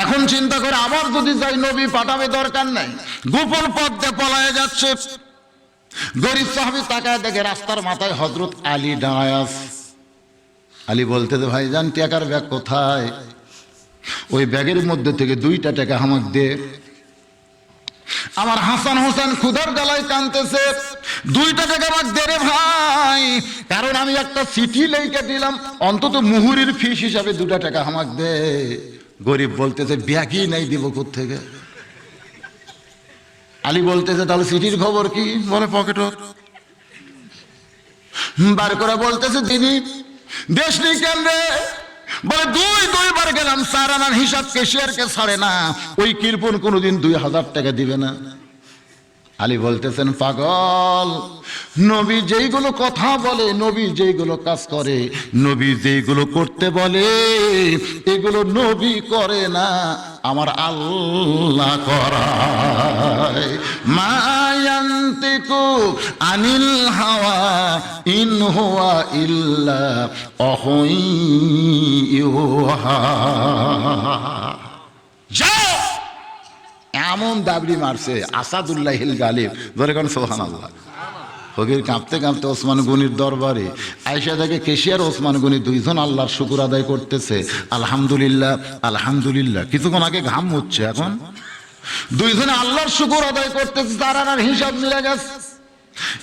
এখন চিন্তা করে, আবার যদি যাই নবী পাঠাবে, দরকার নাই, গোপন পথ দিয়ে পলায়ে যাচ্ছে। গরিব সাহাবী তাকায় দেখে রাস্তার মাথায় হযরত আলী দাঁড়ায় আছে। আলী বলতেছে, ভাইজান টাকার ব্যাগ কোথায়? ওই ব্যাগের মধ্যে থেকে 2টা টাকা আমাকে দে। আমার হাসান হোসেন ক্ষুধার জ্বালায় কাঁদতেছে, 2টা টাকা আমাকে দে রে ভাই, কারণ আমি একটা চিঠি লিখে দিলাম, অন্তত মুহুরির ফিস হিসাবে 2টা টাকা আমাকে দে। গরিব বলতেছে, ব্যাগই নাই, দিব কোত্থেকে? আলী বলতেছে, তাহলে চিঠির খবর কি? বলে পকেটও বার করে বলতেছে, দিদি দেশ নেই কেন রে? বলে 2বার গেলাম, 4 আনার হিসাব কেশিয়ারকে ছাড়ে না, ওই কৃপণ কোনোদিন 2000 টাকা দিবে না। আলী বলতেছেন, পাগল, নবী যেইগুলো কথা বলে, নবী যেইগুলো কাজ করে, নবী যেইগুলো করতে বলে, এগুলো নবী করে না, আমার আল্লাহ করায়। মা ইয়ান্তিকু আনিল হাওয়া ইন হুয়া ইল্লা ওয়াহয়ুহা। যাও, এমন দাবড়ি মারছে আসাদুল্লাহিল গালিব। ধরে কোন সুবহানাল্লাহ। ফকির কাঁপতে কাঁপতে ওসমান গনির দরবারে আয়েশা দেখে কেশিয়ার ওসমান গনি দুইজন আল্লাহর শুকর আদায় করতেছে, আলহামদুলিল্লাহ আলহামদুলিল্লাহ। কিছুক্ষণ আগে ঘাম হচ্ছে, এখন দুইজনে আল্লাহর শুকর আদায় করতেছে, তার হিসাব মিলে গেছে।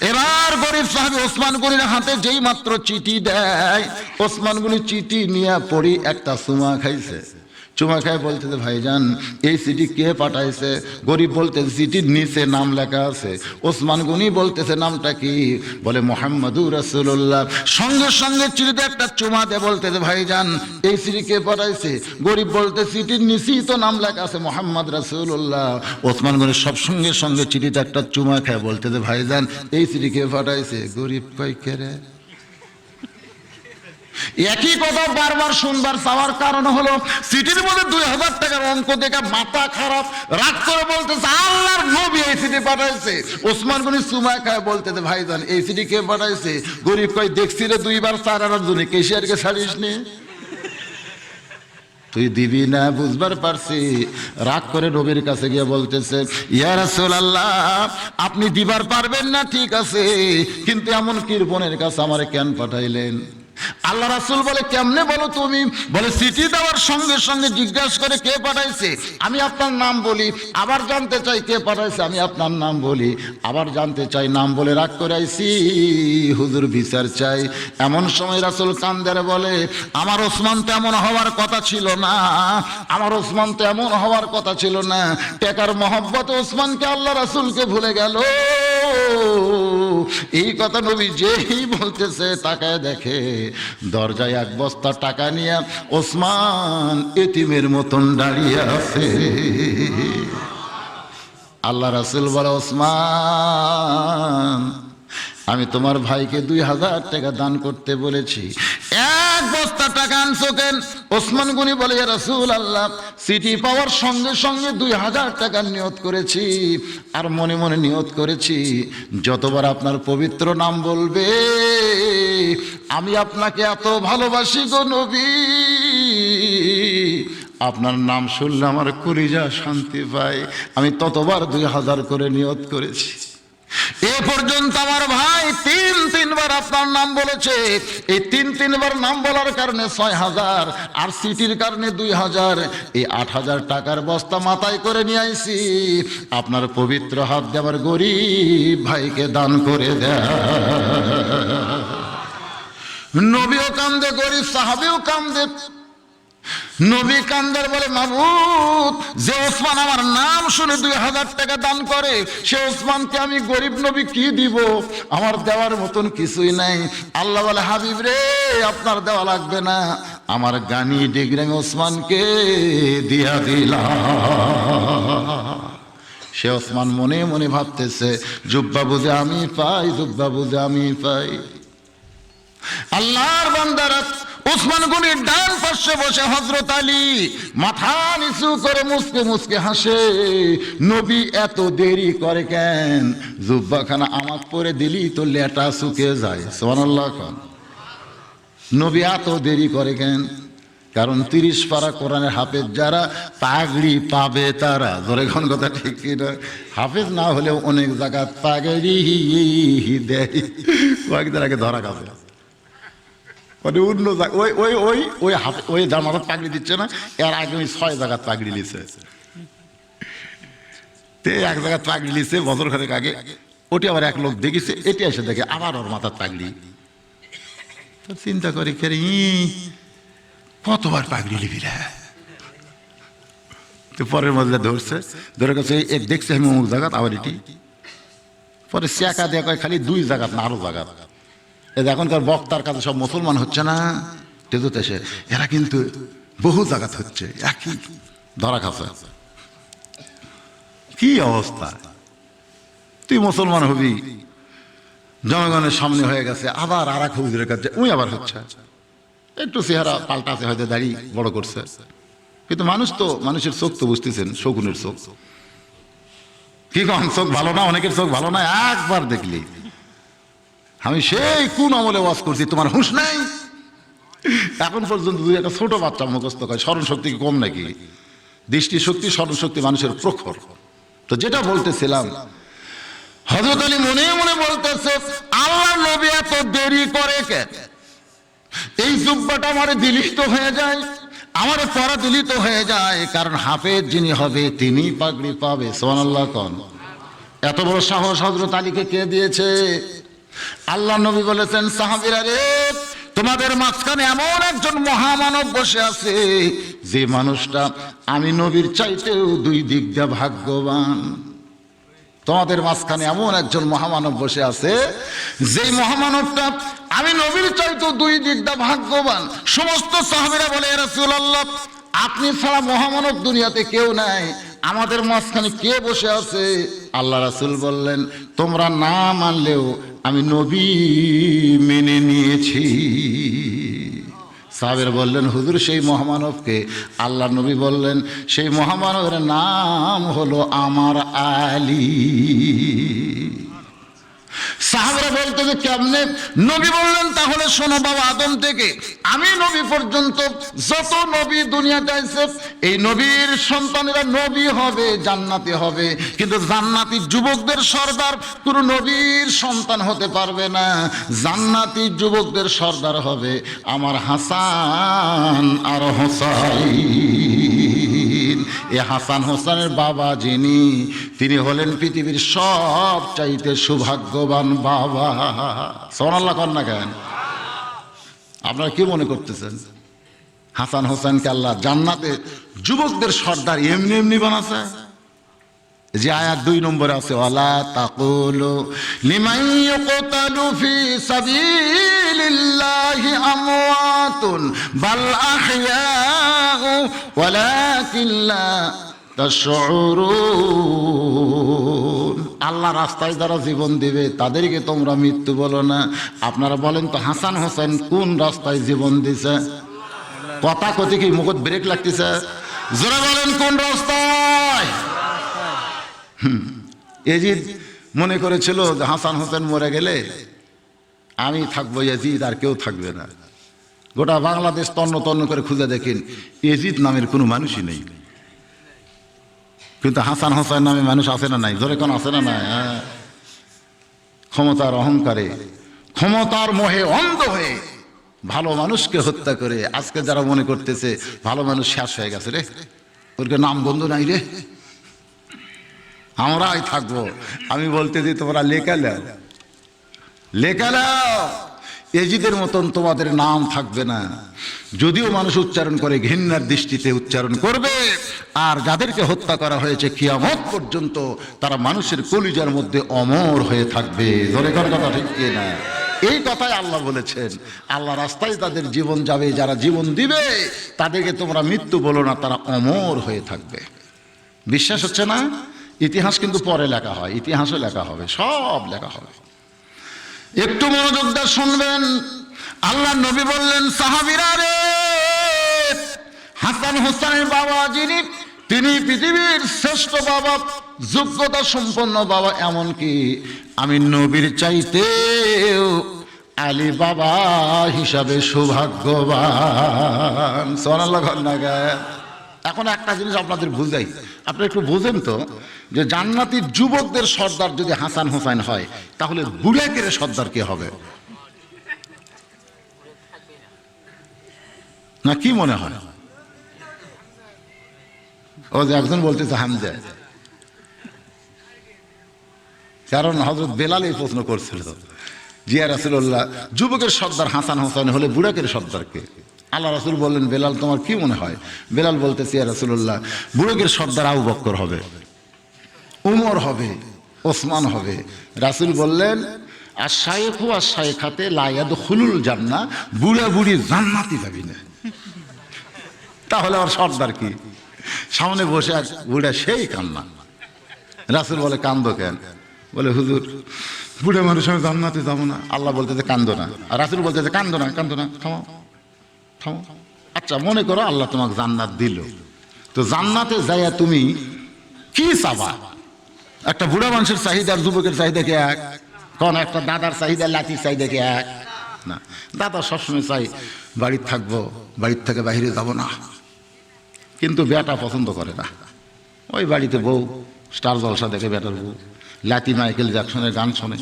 এবার গরিব সাহাবী ওসমান গনির হাতে যেই মাত্র চিঠি দেয়, ওসমান গনি চিঠি নিয়ে পড়ি একটা চুমা খাইছে। চুমা খায় বলতেছে, ভাইজান এই চিঠি কে পাঠাইছে? গরিব বলতেছে, চিঠির নিচে নাম লেখা আছে। ওসমান গনি বলতেছে, নামটা কি? বলে মুহাম্মাদুর রাসূলুল্লাহ। সঙ্গে সঙ্গে চিঠিতে একটা চুমা দিয়ে বলতেছে, ভাইজান এই চিঠি কে পাঠাইছে? গরিব বলতে, চিঠির নিচেই তো নাম লেখা আছে মুহাম্মদ রাসূলুল্লাহ। ওসমান গনি সব সঙ্গে সঙ্গে চিঠিতে একটা চুমা খায় বলতেছে, ভাইজান এই চিঠি কে পাঠাইছে? গরিব কই কে রে? একই কথা বারবার শুনবার চাওয়ার কারণ হলো চিঠির মধ্যে 2000 টাকার অঙ্ক দেখে মাথা খারাপ, রাগ করে বলতেছে, আল্লাহর নবী এই চিঠি পাঠাইছে। ওসমান গনি চুমা খায় বলতেছে, ভাইজান এই চিঠি কে পাঠাইছে? গরিব কই, দেখছি রে 2 বার 4 আনার জন্য, কেশিয়ারকে ছাড়িস নি? তুই দিবি না বুঝবার পারছি। রাগ করে নবীর কাছে গিয়ে বলতেছে, ইয়া রাসূলুল্লাহ আপনি দিবার পারবেন না ঠিক আছে, কিন্তু এমন কিরপনের কাছে আমারে কেন পাঠাইলেন? আল্লাহ রাসূল বলে, কেমনে বলো তুমি? বলে, চিঠি দেওয়ার সঙ্গে সঙ্গে জিজ্ঞাসা করে কে পাঠাইছে, আমি আপনার নাম বলি, আবার জানতে চাই কে পাঠাইছে, আমি আপনার নাম বলি, আবার জানতে চাই, নাম বলে রাগ করে আইছি, হুজুর বিচার চাই। এমন সময় রাসূল কান্দারে বলে, আমার ওসমান তো এমন হওয়ার কথা ছিল না, আমার ওসমান তো এমন হওয়ার কথা ছিল না। টাকার মহব্বতে ওসমানকে আল্লাহ রাসূলকে ভুলে গেল। এই কথা নবী যেই বলতেছে তাকায় দেখে দরজায় 1 বস্তা টাকা নিয়ে ওসমান এতিমের মতন দাঁড়িয়ে আছে। আল্লাহ রাসূল বলে, ওসমান আমি তোমার ভাইকে 2000 টাকা দান করতে বলেছি, 1 বস্তা টাকা আনছো কেন? ওসমান গনি বলে, ইয়া রাসূলুল্লাহ চিঠি পাওয়ার সঙ্গে সঙ্গে 2000 টাকা নিয়ত করেছি, আর মনে মনে নিয়ত করেছি যতবার আপনার পবিত্র নাম বলবে আমি আপনাকে এত ভালোবাসি গো নবী, আপনার নাম শুনলে আমার কলিজা শান্তি পায়, আমি ততবার 2000 করে নিয়ত করেছি। এ পর্যন্ত আমার ভাই 3 বার আপনার নাম বলেছে। এই 3 বার নাম বলার কারণে 6000, আর সিটির কারণে 2000, এই 8000 টাকার বস্তা মাথায় করে নিয়ে আইছি, আপনার পবিত্র হাত দিয়ে আমার গরিব ভাইকে দান করে দেয়। নবীও কান্দে, গরিব সাহাবীও কান্দে। নবী কান্দার বলে, মাবুদ যে ওসমান আমার নাম শুনে 2000 টাকা দান করে, সে ওসমানকে আমি গরিব নবী কি দিব? আমার দেওয়ার মতন কিছুই নাই। আল্লাহ বলে, হাবিব রে আপনার দেওয়া লাগবে না, আমার গানি ডিগ্রাং ওসমানকে দিয়া দিলাম। সে ওসমান মনে মনে ভাবতেছে, জুব্বা বুঝে আমি পাই, জুব্বা বুঝে আমি পাই। আল্লাহর বান্দারা ওসমান গনির ডান পাশে বসে হযরত আলী মাথা নিচু করে মুসকে মুসকে হাসে। নবী এত দেরি করে কেন? জুব্বাখানা আমাক পরে দিলি তো লেটা শুকে যায়। সুবহানাল্লাহ। নবী এত দেরি করে কেন? কারণ 30 পারা কোরআনের হাফেজ যারা, পাগড়ি পাবে তারা। ধরে কোন কথা ঠিক কিনা? হাফেজ না হলেও অনেক জায়গা পাগড়ি দেয়, কয়েকদিন আগে ধরা গেছে, মানে অন্য ওই ওই ওই ওই ওই যার মাথার পাগড়ি দিচ্ছে না, এর আগে ওই 6 জায়গার পাগড়ি লিছে। তে 1 জায়গার পাগড়ি লিছে বছর খানেক আগে, ওটি আবার এক লোক দেখেছে, এটি এসে দেখে আবার ওর মাথার পাগড়ি। তো চিন্তা করি, কে কতবার পাগড়ি লিবি রে? তো পরের মধ্যে ধরছে, ধরে কাছে এক দেখছে আমি অমুক জায়গা, আবার এটি পরে চেকা দিয়ে কয় খালি 2 জায়গা না আরো জায়গা। এখনকার বক্তার কাছে সব মুসলমান হচ্ছে না, তেজুতেছে এরা কিন্তু বহু জায়গাতে হচ্ছে, একই ধরা খাচ্ছে। কি অবস্থা! তুই মুসলমান হবি, জনগণের সামনে হয়ে গেছে, আবার আর এক হুজুরের কাছে উই আবার হচ্ছে, একটু চেহারা পাল্টাছে, হয়তো দাড়ি বড় করছে, কিন্তু মানুষ তো, মানুষের চোখ তো বুঝতেছেন, শকুনের চোখ। কি কম চোখ ভালো না? অনেকের চোখ ভালো না, একবার দেখলি। আমি সেই কোন আমলে ওয়াজ করছি, তোমার হুঁশ নাই? এখন পর্যন্ত 2 একটা ছোট বাচ্চা মুখস্থ করে, স্মরণ শক্তি কি কম নাকি? দৃষ্টি শক্তি, স্মরণ শক্তি মানুষের প্রখর। তো যেটা বলতেছিলাম, হযরত আলী মনে মনে বলতেছে, আল্লাহ নবী এত দেরি করে কেন? এই জুব্বাটা আমারে দিলিত হয়ে যায়, আমারে পরা দিলিত হয়ে যায়, কারণ হাফেজ যিনি হবে তিনি পাগড়ি পাবে। সুবহানাল্লাহ কোন। এত বড় সাহস হযরত আলীকে কে দিয়েছে? আল্লাহ নবী বলেছেন, সাহাবীরা রে, তোমাদের মাঝখানে এমন একজন মহামানব বসে আছে, যে মানুষটা আমি নবীর চাইতেও দুই দিক দিয়ে ভাগ্যবান। তোমাদের মাঝখানে এমন একজন মহামানব বসে আছে, যেই মহামানবটা আমি নবীর চাইতেও দুই দিক দিয়ে ভাগ্যবান। সমস্ত সাহাবীরা বলে, ইয়া রাসূলুল্লাহ, আপনি ছাড়া মহামানব দুনিয়াতে কেউ নাই, আমাদের মাঝখানে কে বসে আছে? আল্লাহ রাসূল বললেন, তোমরা না মানলেও আমি নবী মেনে নিয়েছি। সাহাবীরা বললেন, হুজুর সেই মহামানবকে? আল্লাহ নবী বললেন, সেই মহামানবের নাম হলো আমার আলী। সাহাবারা বলতে যে কেমনে? নবী বললেন, তাহলে শোনো বাবা, আদম থেকে আমি নবী পর্যন্ত যত নবী দুনিয়াতে আছে, এই নবীর সন্তানেরা নবী হবে, জান্নাতি হবে, কিন্তু জান্নাতি যুবকদের সর্দার কোন নবীর সন্তান হতে পারবে না। জান্নাতি যুবকদের সর্দার হবে আমার হাসান আর হোসাইন। এই হাসান হোসেনের বাবা যিনি, তিনি হলেন পৃথিবীর সব চাইতে সৌভাগ্যবান বাবা। সুবহানাল্লাহ কন না কেন? আপনারা কি মনে করতেছেন হাসান হোসেনকে আল্লাহ জান্নাতে যুবকদের সর্দার এমনি এমনি বানাছে? যে আয়াত 2 নম্বরে আছে, ওয়ালা তাকুলু লিমান ইউকতালু ফি সাবিলিল্লাহি আমওয়াতুন বাল আহইয়াউ ওয়ালাকিন লা তাশউরুন। আল্লাহ রাস্তায় যারা জীবন দিবে তাদেরকে তোমরা মৃত্যু বলো না। আপনারা বলেন তো, হাসান হোসেন কোন রাস্তায় জীবন দিছে? কথা কথি কি মুখত ব্রেক লাগতেছে? জোরে বলেন, কোন রাস্তায়? এজিদ মনে করেছিল যে হাসান হোসেন মরে গেলে আমি থাকবো, এজিদ আর কেউ থাকবে না। গোটা বাংলাদেশ তন্ন তন্ন করে খুঁজে দেখেন, এজিদ নামের কোনো মানুষই নেই, কিন্তু হাসান হোসেন নামে মানুষ আছে না নাই? ধরে কোন আছে না নাই? ক্ষমতার অহংকারে, ক্ষমতার মোহে অন্ধ হয়ে ভালো মানুষকে হত্যা করে আজকে যারা মনে করতেছে ভালো মানুষ শেষ হয়ে গেছে, রে ওরকে নাম বন্ধু নাই রে, আমরাই থাকবো। আমি বলতে যে তোমরা লেখা নাও, লেখা নাও, এজিদের মতন তোমাদের নাম থাকবে না। যদিও মানুষ উচ্চারণ করে, ঘৃণার দৃষ্টিতে উচ্চারণ করবে। আর যাদেরকে হত্যা করা হয়েছে কিয়ামত পর্যন্ত তারা মানুষের কলিজার মধ্যে অমর হয়ে থাকবে। ধরে করার কথা ঠিক কি না? এই কথাই আল্লাহ বলেছেন, আল্লাহ রাস্তায় তাদের জীবন যাবে, যারা জীবন দিবে তাদেরকে তোমরা মৃত্যু বলো না, তারা অমর হয়ে থাকবে। বিশ্বাস হচ্ছে না? ইতিহাস কিন্তু পরে লেখা হয়, ইতিহাসও লেখা হবে, সব লেখা হবে। একটু মনোযোগ দিয়ে শুনবেন। আল্লাহ নবী বললেন, সাহাবীরা রে, হাসান হোসেনের বাবা যিনি, তিনি পৃথিবীর শ্রেষ্ঠ বাবা, যোগ্যতা সম্পন্ন বাবা। এমনকি আমি নবীর চাইতেও আলী বাবা হিসাবে সৌভাগ্যবান। সুবহানাল্লাহ না গায়? এখন একটা জিনিস আপনাদের বুঝাই, আপনারা একটু বুঝেন তো, যে জান্নাতীর যুবকদের সর্দার যদি হাসান হোসেন হয়, তাহলে বুড়াকের সর্দার কে হবে? না কি মনে হয়? ও যে একজন বলতেছে হামজা, কারণ হযরত বেলাল এই প্রশ্ন করছিল, জিয়া রাসূলুল্লাহ, যুবকের সর্দার হাসান হোসেন হলে বুড়াকের সর্দার কে? আল্লাহ রাসূল বললেন, বেলাল তোমার কি মনে হয়? বেলাল বলতেছে, ইয়া রাসূলুল্লাহ, বুড়াকের সর্দার আবু বকর হবে, উমর হবে, ওসমান হবে। রাসূল বললেন, আর শায়েখু আর শায়েখাতে লা ইয়াদখুলুল জান্নাহ, বুড়া বুড়ি জান্নাতি যাবি না। তাহলে আর সর্দার কি? সামনে বসে এক বুড়া, সেই কান্না। রাসূল বলে, কান্দো কেন? বলে, হুজুর, বুড়া মানুষ আমি জান্নাতে যাবো না। আল্লাহ বলতেছে কান্দো না, আর রাসূল বলতেছে কান্দো না, কান্দো না, থামো থামো। আচ্ছা, মনে করো আল্লাহ তোমাকে জান্নাত দিল, তো জান্নাতে যাইয়া তুমি কি চাবা? একটা বুড়া মানুষের চাহিদা আর যুবকের চাহিদা কি এক? কোন একটা দাদার চাহিদা লাঠির চাহিদা কি এক? না, দাদা সবসময় চাই বাড়ির থাকবো, বাড়ির থেকে বাইরে যাব না, কিন্তু বেটা পছন্দ করে না, ওই বাড়িতে বউ স্টার জলসা দেখে বেটার বউ, লাতি মাইকেল জ্যাকসনের গান শোনে,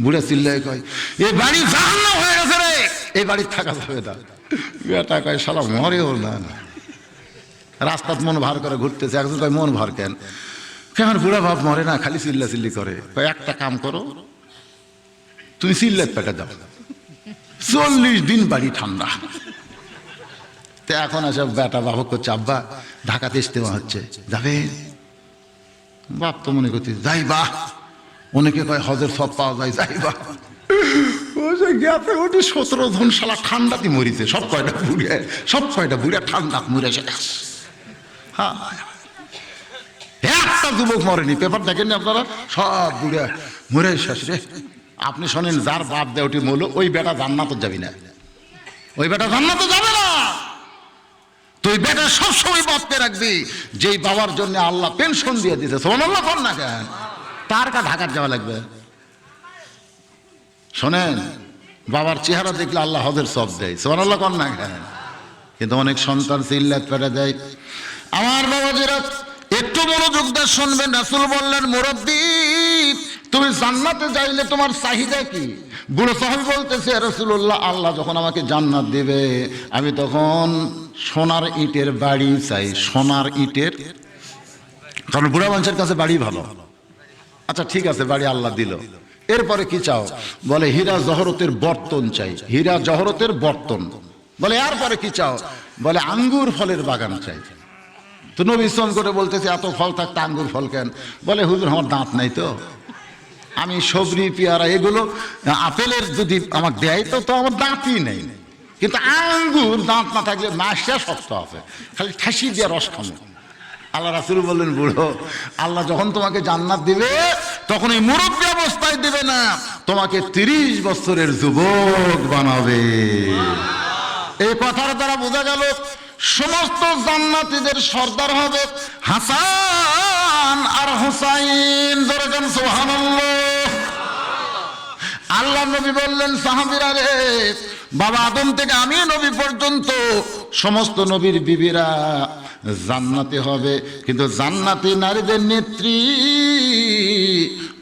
বুড়ে চিল্লায় কয় এই বাড়ি জাহান্নাম হয়ে গেছে রে, এই বাড়ির থাকা যাবে না। বেটা কয় শালা মরেও না। রাস্তাত মন ভার করে ঘুরতেছে, একজন কয় মন ভার কেন? আমার বুড়া বাপ মরে না, খালি চিল্লা চিল্লি করে। কয় একটা কাম করো, তুমি চিল্লাত পেটে যাও, 40 দিন বাড়ি ঠান্ডা। তো এখন এসব বেটা বাবু করছে আব্বা ঢাকাতে ইস্তেমা হচ্ছে, যাবে? বাপ তো মনে করছে যাই বা, অনেকে কয় হজের সব পাওয়া যায়, যাই বা। ওটি 17 জন শালা ঠান্ডাতে মরিছে, সব কয়টা বুড়ে ঠান্ডা মরেছে। হ্যাঁ, একটা যুবক মরেনি, পেপার দেখেননি আপনারা? সব বুড়ে মরে শেষ রে। আপনি শোনেন, যার বাপ দেওটি মূল ওই বেটা জান্নাতে যাবি না, ওই বেটা জান্নাতে যাবে না। তুই বেটা সবসময় বাপকে রাখবি যেই বাবার জন্য আল্লাহ পেনশন দিয়ে দিতে, সুবহানাল্লাহ কর না কেন? তার কা ঢাকার যাওয়া লাগবে? শোনেন, বাবার চেহারা দেখলে আল্লাহ হজের সব দেয়, সুবহানাল্লাহ কর না কেন? কিন্তু অনেক সন্তান চিল্লাত পেটে দেয়। আমার বাবাজিরা একটু মনোযোগ দিয়ে শুনবেন। রাসূল বললেন, মুরব্বী তুমি জান্নাতে যাইলে তোমার চাহিদা কি? বুড়ো সাহাবী বলতেছে, রাসূলুল্লাহ আল্লাহ যখন আমাকে জান্নাত দিবে আমি তখন সোনার ইটের বাড়ি চাই, সোনার ইটের। কারণ বুড়া মানুষের কাছে বাড়ি ভালো। আচ্ছা ঠিক আছে, বাড়ি আল্লাহ দিল, এরপরে কি চাও? বলে হীরা জহরতের বর্তন চাই, হীরা জহরতের বর্তন। বলে এরপরে কি চাও? বলে আঙ্গুর ফলের বাগান চাই। তো নবী ইসলাম করে বলতেছে, এত ফল থাকতে আঙ্গুর ফল কেন? বলে হুজুর আমার দাঁত নাই তো, আমি সবরি পেয়ারা এগুলো আপেলের যদি আমাকে দেয় তো আমার দাঁতই নেই, কিন্তু আঙ্গুর দাঁত না থাকলে মাসটা শক্ত আছে, খালি ঠাসি দিয়ে রস খামো। আল্লাহ রাসূল বললেন, বুড়ো আল্লাহ যখন তোমাকে জান্নাত দিবে তখন এই মুরব্বী অবস্থায় দিবে না, তোমাকে 30 বছরের যুবক বানাবে। এই কথার দ্বারা বোঝা গেল সমস্ত জান্নাতীদের সর্দার হবে হাসান আর হুসাইন। জোরে বলেন সুবহানাল্লাহ। আল্লাহ নবী বললেন, সাহাবীরা রে, বাবা আদম থেকে আমি নবী পর্যন্ত সমস্ত নবীর বিবিরা জান্নাতি হবে, কিন্তু জান্নাতি নারীদের নেত্রী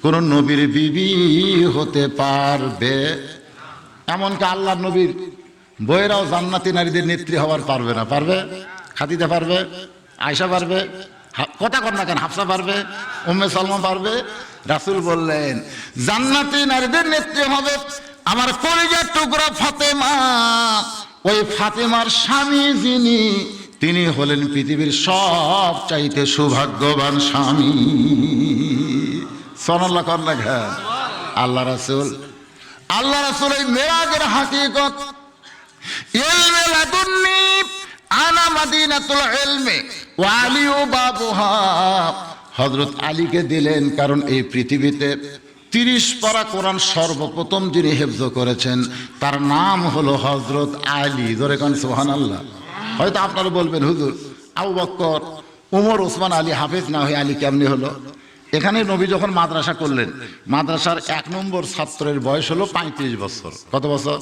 কোন নবীর বিবি হতে পারবে? এমনকি আল্লাহ নবীর বইয়েরাও জান্নাতি নারীদের নেত্রী হওয়ার পারবে না। পারবে? খাদিজা পারবে, আয়েশা পারবে, কথা কর না কেন, হাফসা পারবে, উম্মে সালমা পারবে। রাসূল বললেন, জান্নাতি নারীদের নেত্রী হবে আমার কলিজার টুকরা ফাতেমা। ওই ফাতেমার স্বামী যিনি, তিনি হলেন পৃথিবীর সব চাইতে সৌভাগ্যবান স্বামী। সুবহানাল্লাহ কর না কেন? আল্লাহ রাসূল এই মেরাজের হাকিকত ইলমে লাদুন্নি আনা মাদিনাতুল ইলমি ওয়া আলিউ বাবুহা হযরত আলীকে দিলেন, কারণ এই পৃথিবীতে 30 পারা কোরআন সর্বপ্রথম যিনি হেফজ করেছেন তার নাম হলো হযরত আলী। ধরে কোন সুবহানাল্লাহ। হয়তো আপনারা বলবেন, হুজুর আবু বকর, ওমর, ওসমান আলী হাফেজ না হয়ে আলী কেমনি হলো? এখানে নবী যখন মাদ্রাসা করলেন, মাদ্রাসার 1 নম্বর ছাত্রের বয়স হলো 35 বছর। কত বছর?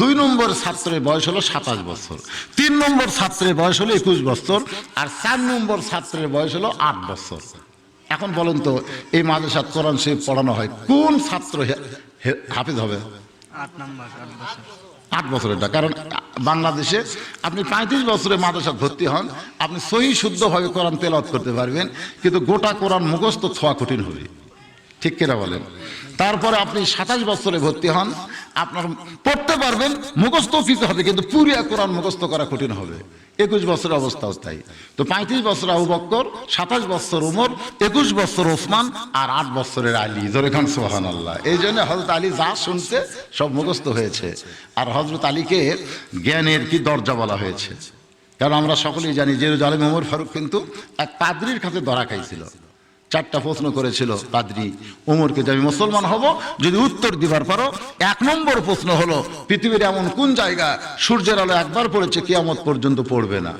2 নম্বর ছাত্রের বয়স হলো 27 বছর, 3 নম্বর ছাত্রের বয়স হলো 21 বছর, আর 4 নম্বর ছাত্রের বয়স হলো 8 বছর। এখন বলেন তো, এই মাদ্রাসাত কোরআন শরীফ পড়ানো হয়, কোন ছাত্র হাফেজ হবে? 8 বছরেরটা। কারণ বাংলাদেশে আপনি 35 বছরে মাদ্রাসা ভর্তি হন, আপনি সহি শুদ্ধভাবে কোরআন তেলাওয়াত করতে পারবেন, কিন্তু গোটা কোরআন মুখস্থ ছোঁয়া কঠিন হবে। ঠিক কিনা বলেন? তারপরে আপনি 27 বছরে ভর্তি হন, আপনার পড়তে পারবেন, মুখস্থ ফিতে হবে, কিন্তু পুরিয়া কোরআন মুখস্থ করা কঠিন হবে। 21 বছরের অবস্থাও তাই। তো 35 বছর আবু বকর, 27 বছর উমর, 21 বছর ওসমান, আর 8 বছরের আলী। জোরে খান সুবহানাল্লাহ। এই জন্য হযরত আলী যা শুনছে সব মুখস্থ হয়েছে। আর হযরত আলীকে জ্ঞানের কি দরজা বলা হয়েছে? কারণ আমরা সকলেই জানি, জেরুজালেম ওমর ফারুক কিন্তু এক পাদ্রীর কাছে ধরা খাইছিল। 4টা প্রশ্ন করেছিল পাদ্রী ওমরকে, যে আমি মুসলমান হব যদি উত্তর দিবার পারো। 1 নম্বর প্রশ্ন হলো, পৃথিবীর এমন কোন জায়গা সূর্যের আলো একবার পড়েছে কিয়ামত পর্যন্ত পড়বে না?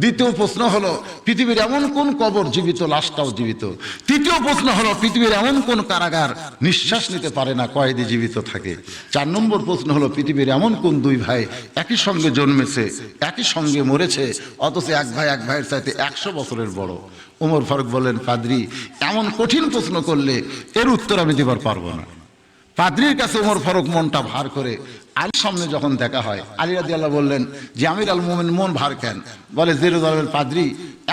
দ্বিতীয় প্রশ্ন হলো পৃথিবীর এমন কোন কবর জীবিত, লাশটাও জীবিত। তৃতীয় প্রশ্ন হলো পৃথিবীর এমন কোন কারাগার নিঃশ্বাস নিতে পারে না, কয়েদি জীবিত থাকে। 4 নম্বর প্রশ্ন হলো পৃথিবীর এমন কোন 2 ভাই একই সঙ্গে জন্মেছে, একই সঙ্গে মরেছে, অথচ এক ভাইয়ের চাইতে 100 বছরের বড়। ওমর ফারুক বললেন, পাদ্রী এমন কঠিন প্রশ্ন করলে এর উত্তর আমি দিবার পারবো না। পাদ্রীর কাছে ওমর ফারুক মনটা ভার করে আলীর সামনে যখন দেখা হয়, আলী রাদিয়াল্লাহু বললেন যে আমির আল মোমেন মন ভার কেন? বলে জেরুজালেমের পাদ্রী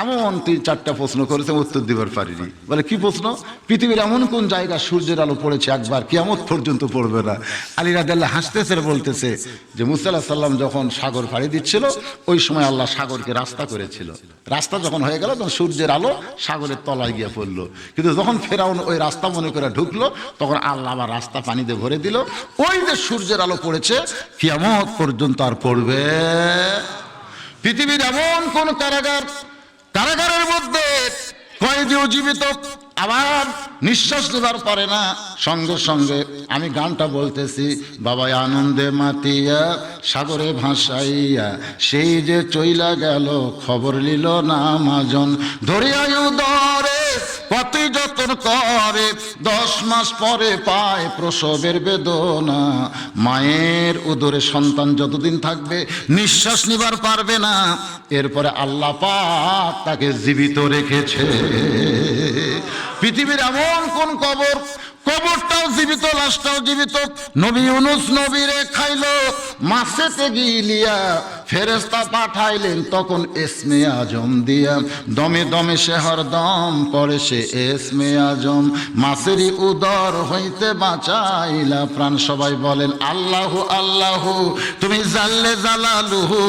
এমন 3-4টা প্রশ্ন করেছে, উত্তর দিবার পারিনি। বলে কি প্রশ্ন? পৃথিবীর এমন কোন জায়গা সূর্যের আলো পড়েছে একবার, কিয়ামত পর্যন্ত পড়বে না। আলী রাদিয়াল্লাহু হাসতেছে, বলতেছে যে মুসা আলাইহিস সালাম যখন সাগর পাড়ি দিচ্ছিল ওই সময় আল্লাহ সাগরকে রাস্তা করেছিল। রাস্তা যখন হয়ে গেল তখন সূর্যের আলো সাগরের তলায় গিয়ে পড়লো, কিন্তু যখন ফেরাউন ওই রাস্তা মনে করে ঢুকলো তখন আল্লাহ আবার রাস্তা পানিতে ভরে দিল। ওই যে সূর্যের আলো পড়েছে কিয়ামত পর্যন্ত আর পড়বে। পৃথিবীর এমন কোন কারাগারের মধ্যে কয়েদিও জীবিত, আবার নিঃশ্বাস নেবার পারে না। সঙ্গে সঙ্গে আমি গানটা বলতেছি, বাবাই আনন্দে মাতিয়া সাগরে ভাসাইয়া সেই যে চইলা গেল, খবর লিল না মাজন ধরিয়ায় উদরে কতই যতন করে, 10 মাস পরে পায় প্রসবের বেদনা। মায়ের উদরে সন্তান যতদিন থাকবে নিঃশ্বাস নিবার পারবে না, এরপরে আল্লাহ পাক তাকে জীবিত রেখেছে। পৃথিবীর এমন কোন কবরটাও জীবিত, লাশটাও জীবিত। নবী ইউনূস নবীরে খাইলো মাছেতে গিলিয়া, ফেরেশতা পাঠাইলেন তখন এসমে আজম দিয়া, দমে দমে সে হরদম পড়ে সে এসমে আজম, মাছেরই উদর হইতে বাঁচাইলা প্রাণ। সবাই বলেন আল্লাহু আল্লাহু, তুমি জাল্লে জালালুহু,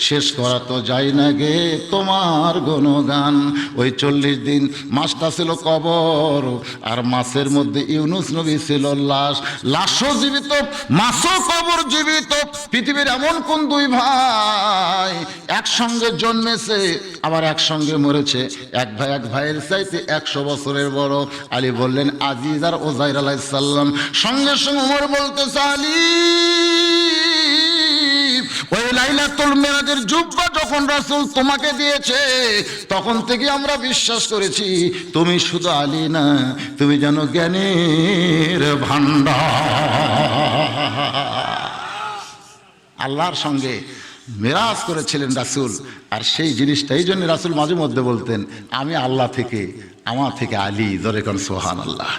শেষ করা তো যায় না গে তোমার গুণগান। ওই 40 দিন মাছটা ছিল কবর, আর মাছের মধ্যে ইউনূস নবী ছিল লাশ। লাশও জীবিত, মাছও কবর জীবিত। পৃথিবীর এমন কোন 2 ভাই একসঙ্গে জন্মেছে আবার একসঙ্গে মরেছে, এক ভাইয়ের চাইতে 100 বছরের বড়। আলী বললেন আজিজ আর ওজাইর আলাইহিস সালাম। সঙ্গে সঙ্গে ওমর বলতেছে, আলী ওই লাইলাতুল মিরাজের জুব্বা যখন রাসূল তোমাকে দিয়েছে তখন থেকে আমরা বিশ্বাস করেছি তুমি শুধু আলী না, তুমি যেন জ্ঞানের ভান্ডার। আল্লাহর সঙ্গে মেরাজ করেছিলেন রাসূল, আর সেই জিনিসটা এই জন্য রাসূল মাঝে মধ্যে বলতেন, আমি আল্লাহ থেকে, আমার থেকে আলী, জোরে কোন সুবহানাল্লাহ।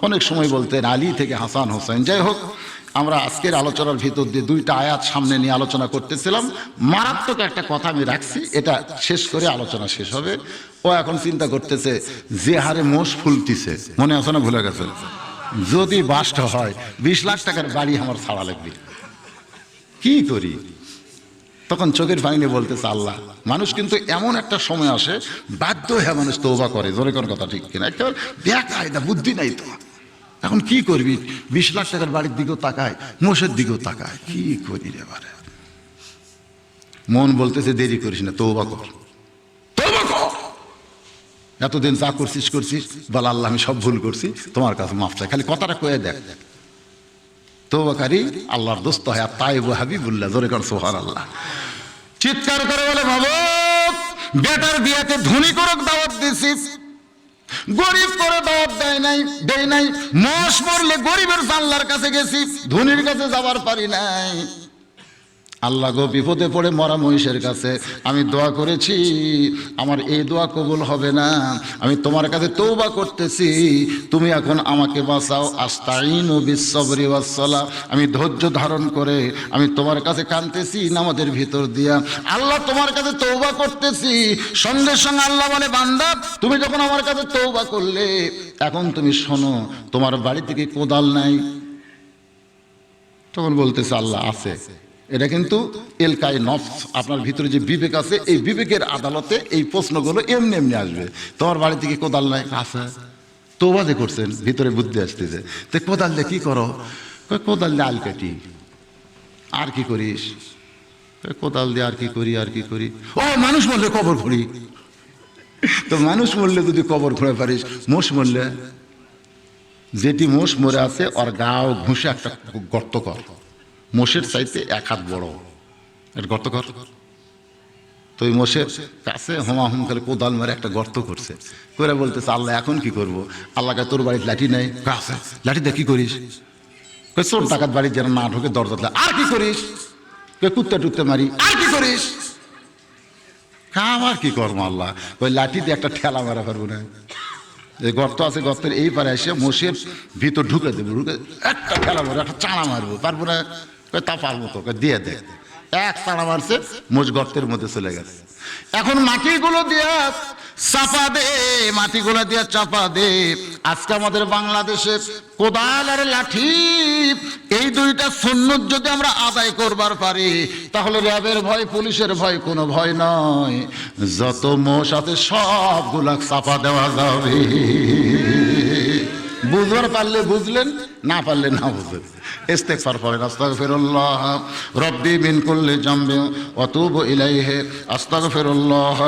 অনেক সময় বলতেন আলী থেকে হাসান হোসেন। যাই হোক, আমরা আজকের আলোচনার ভিতর দিয়ে 2টা আয়াত সামনে নিয়ে আলোচনা করতেছিলাম। মারাত্মক একটা কথা আমি রাখছি, এটা শেষ করে আলোচনা শেষ হবে। ও এখন চিন্তা করতেছে যে হারে মোষ ফুলতিছে, মনে আছে না, ভুলে গেছে, যদি বাস্ট হয় 20 লাখ টাকার বাড়ি আমার ছাড়া লাগবে, কি করি? তখন চোখের পানি নিয়ে বলতেছে আল্লাহ, মানুষ কিন্তু এমন একটা সময় আসে বাধ্য হয়ে মানুষ তওবা করে, জোরে কোন কথা ঠিক কিনা? একটা বেকায়দা বুদ্ধি নাই তো, এখন কি করবি? 20 লাখ টাকার বাড়ির দিকেও তাকায়, মোষের দিকেও তাকায়, কি করি রে বারে? মন বলতেছে দেরি করিস না, তওবা কর, তওবা কর। এতদিন যা করছিস বল আল্লাহ আমি সব ভুল করছি, তোমার কাছে মাফ চাই, খালি কথাটা কয়ে দেখ। তওবাকারী আল্লাহর দোস্ত হয়, তাইব হাবিবুল্লাহ, জোরে কর সুবহানাল্লাহ। চিৎকার করে বলে, বাবা বেটার বিয়াতে ধনী করক দাওয়াত দিছি, গরিব করে দাওয়াত দেয় নাই। মোষ মরলে গরিবের আল্লাহর কাছে গেছি, ধনীর কাছে যাবার পারি নাই। আল্লাহ গো, বিপদে পড়ে মরা মহিষের কাছে আমি দোয়া করেছি, আমার এই দোয়া কবুল হবে না, আমি তোমার কাছে তওবা করতেছি, তুমি এখন আমাকে বাঁচাও। আস্তাইনু বিস-সাবরি ওয়াস-সালাহ, আমি ধৈর্য ধারণ করে আমি তোমার কাছে কাঁদতেছি নামাজের ভিতর দিয়া, আল্লাহ তোমার কাছে তওবা করতেছি। সঙ্গে সঙ্গে আল্লাহ বলে, বান্দা তুমি যখন আমার কাছে তওবা করলে, এখন তুমি শোনো, তোমার বাড়ি থেকে কোদাল নাই? তখন বলতেছে আল্লাহ আছে। এটা কিন্তু এলকাই নফস, আপনার ভিতরে যে বিবেক আছে, এই বিবেকের আদালতে এই প্রশ্নগুলো এমনি এমনি আসবে। তোমার বাড়ি থেকে কোদাল নাই? আছে। তওবা যে করছেন, ভিতরে বুদ্ধি আসতেছে, তো কোদাল দিয়ে কি করো? কোদাল দিয়ে আল কাটি। আর কি করিস? কোদাল দিয়ে আর কি করি? ও মানুষ মরলে কবর খুঁড়ি। তো মানুষ মরলে যদি কবর খুঁড়ে পারিস, মোষ মরলে, যেটি মোষ মরে আছে ওর গাও ঘুষে একটা গর্ত কর, মোষের চাইতে 1 হাত বড়, এর গর্ত কর। তো ওই মোষের কাছে হুমাহুম করে কোদাল মেরে একটা গর্ত করছে, করে বলতেছে আল্লাহ এখন কি করব? আল্লাহকে তোর বাড়িতে লাঠি নেই, কাছে লাঠি দিয়ে কি করিস? চোর ডাকাত বাড়ি যেন না ঢোকে দরজা, আর কি করিস? কুত্তে টুত্তে মারি, আর কি করিস? আমার কি কর্ম আল্লাহ, ওই লাঠি দিয়ে একটা ঠেলা মারা পারবো না। এই গর্ত আছে, গর্তের এই পারে এসে মোষের ভিতর ঢুকে দেবো, ঢুকে একটা ঠেলা মারবো, একটা চাড়া মারবো, পারবো না? তা পারবো তো, দিয়ে দে। এক চাড়া মারছে, মোষ গর্তের মধ্যে চলে গেছে। এখন মাটিগুলো দিয়ে চাপা দে, মাটিগুলো দিয়ে চাপা দে। আজকে আমাদের বাংলাদেশে কোদাল আর লাঠি এই দুইটা সুন্নত যদি আমরা আদায় করবার পারি, তাহলে র্যাবের ভয়, পুলিশের ভয় কোনো ভয় নয়। যত মোষ আছে সবগুলা চাপা দেওয়া যাবে। বুঝবার পারলে বুঝলেন, না পারলে না বুঝলেন। ইস্তেগফার পড়েন, আস্তাগফিরুল্লাহ রব্বি মিন কুল্লি জামবি ওয়া তুবু ইলাইহি, আস্তাগফিরুল্লাহ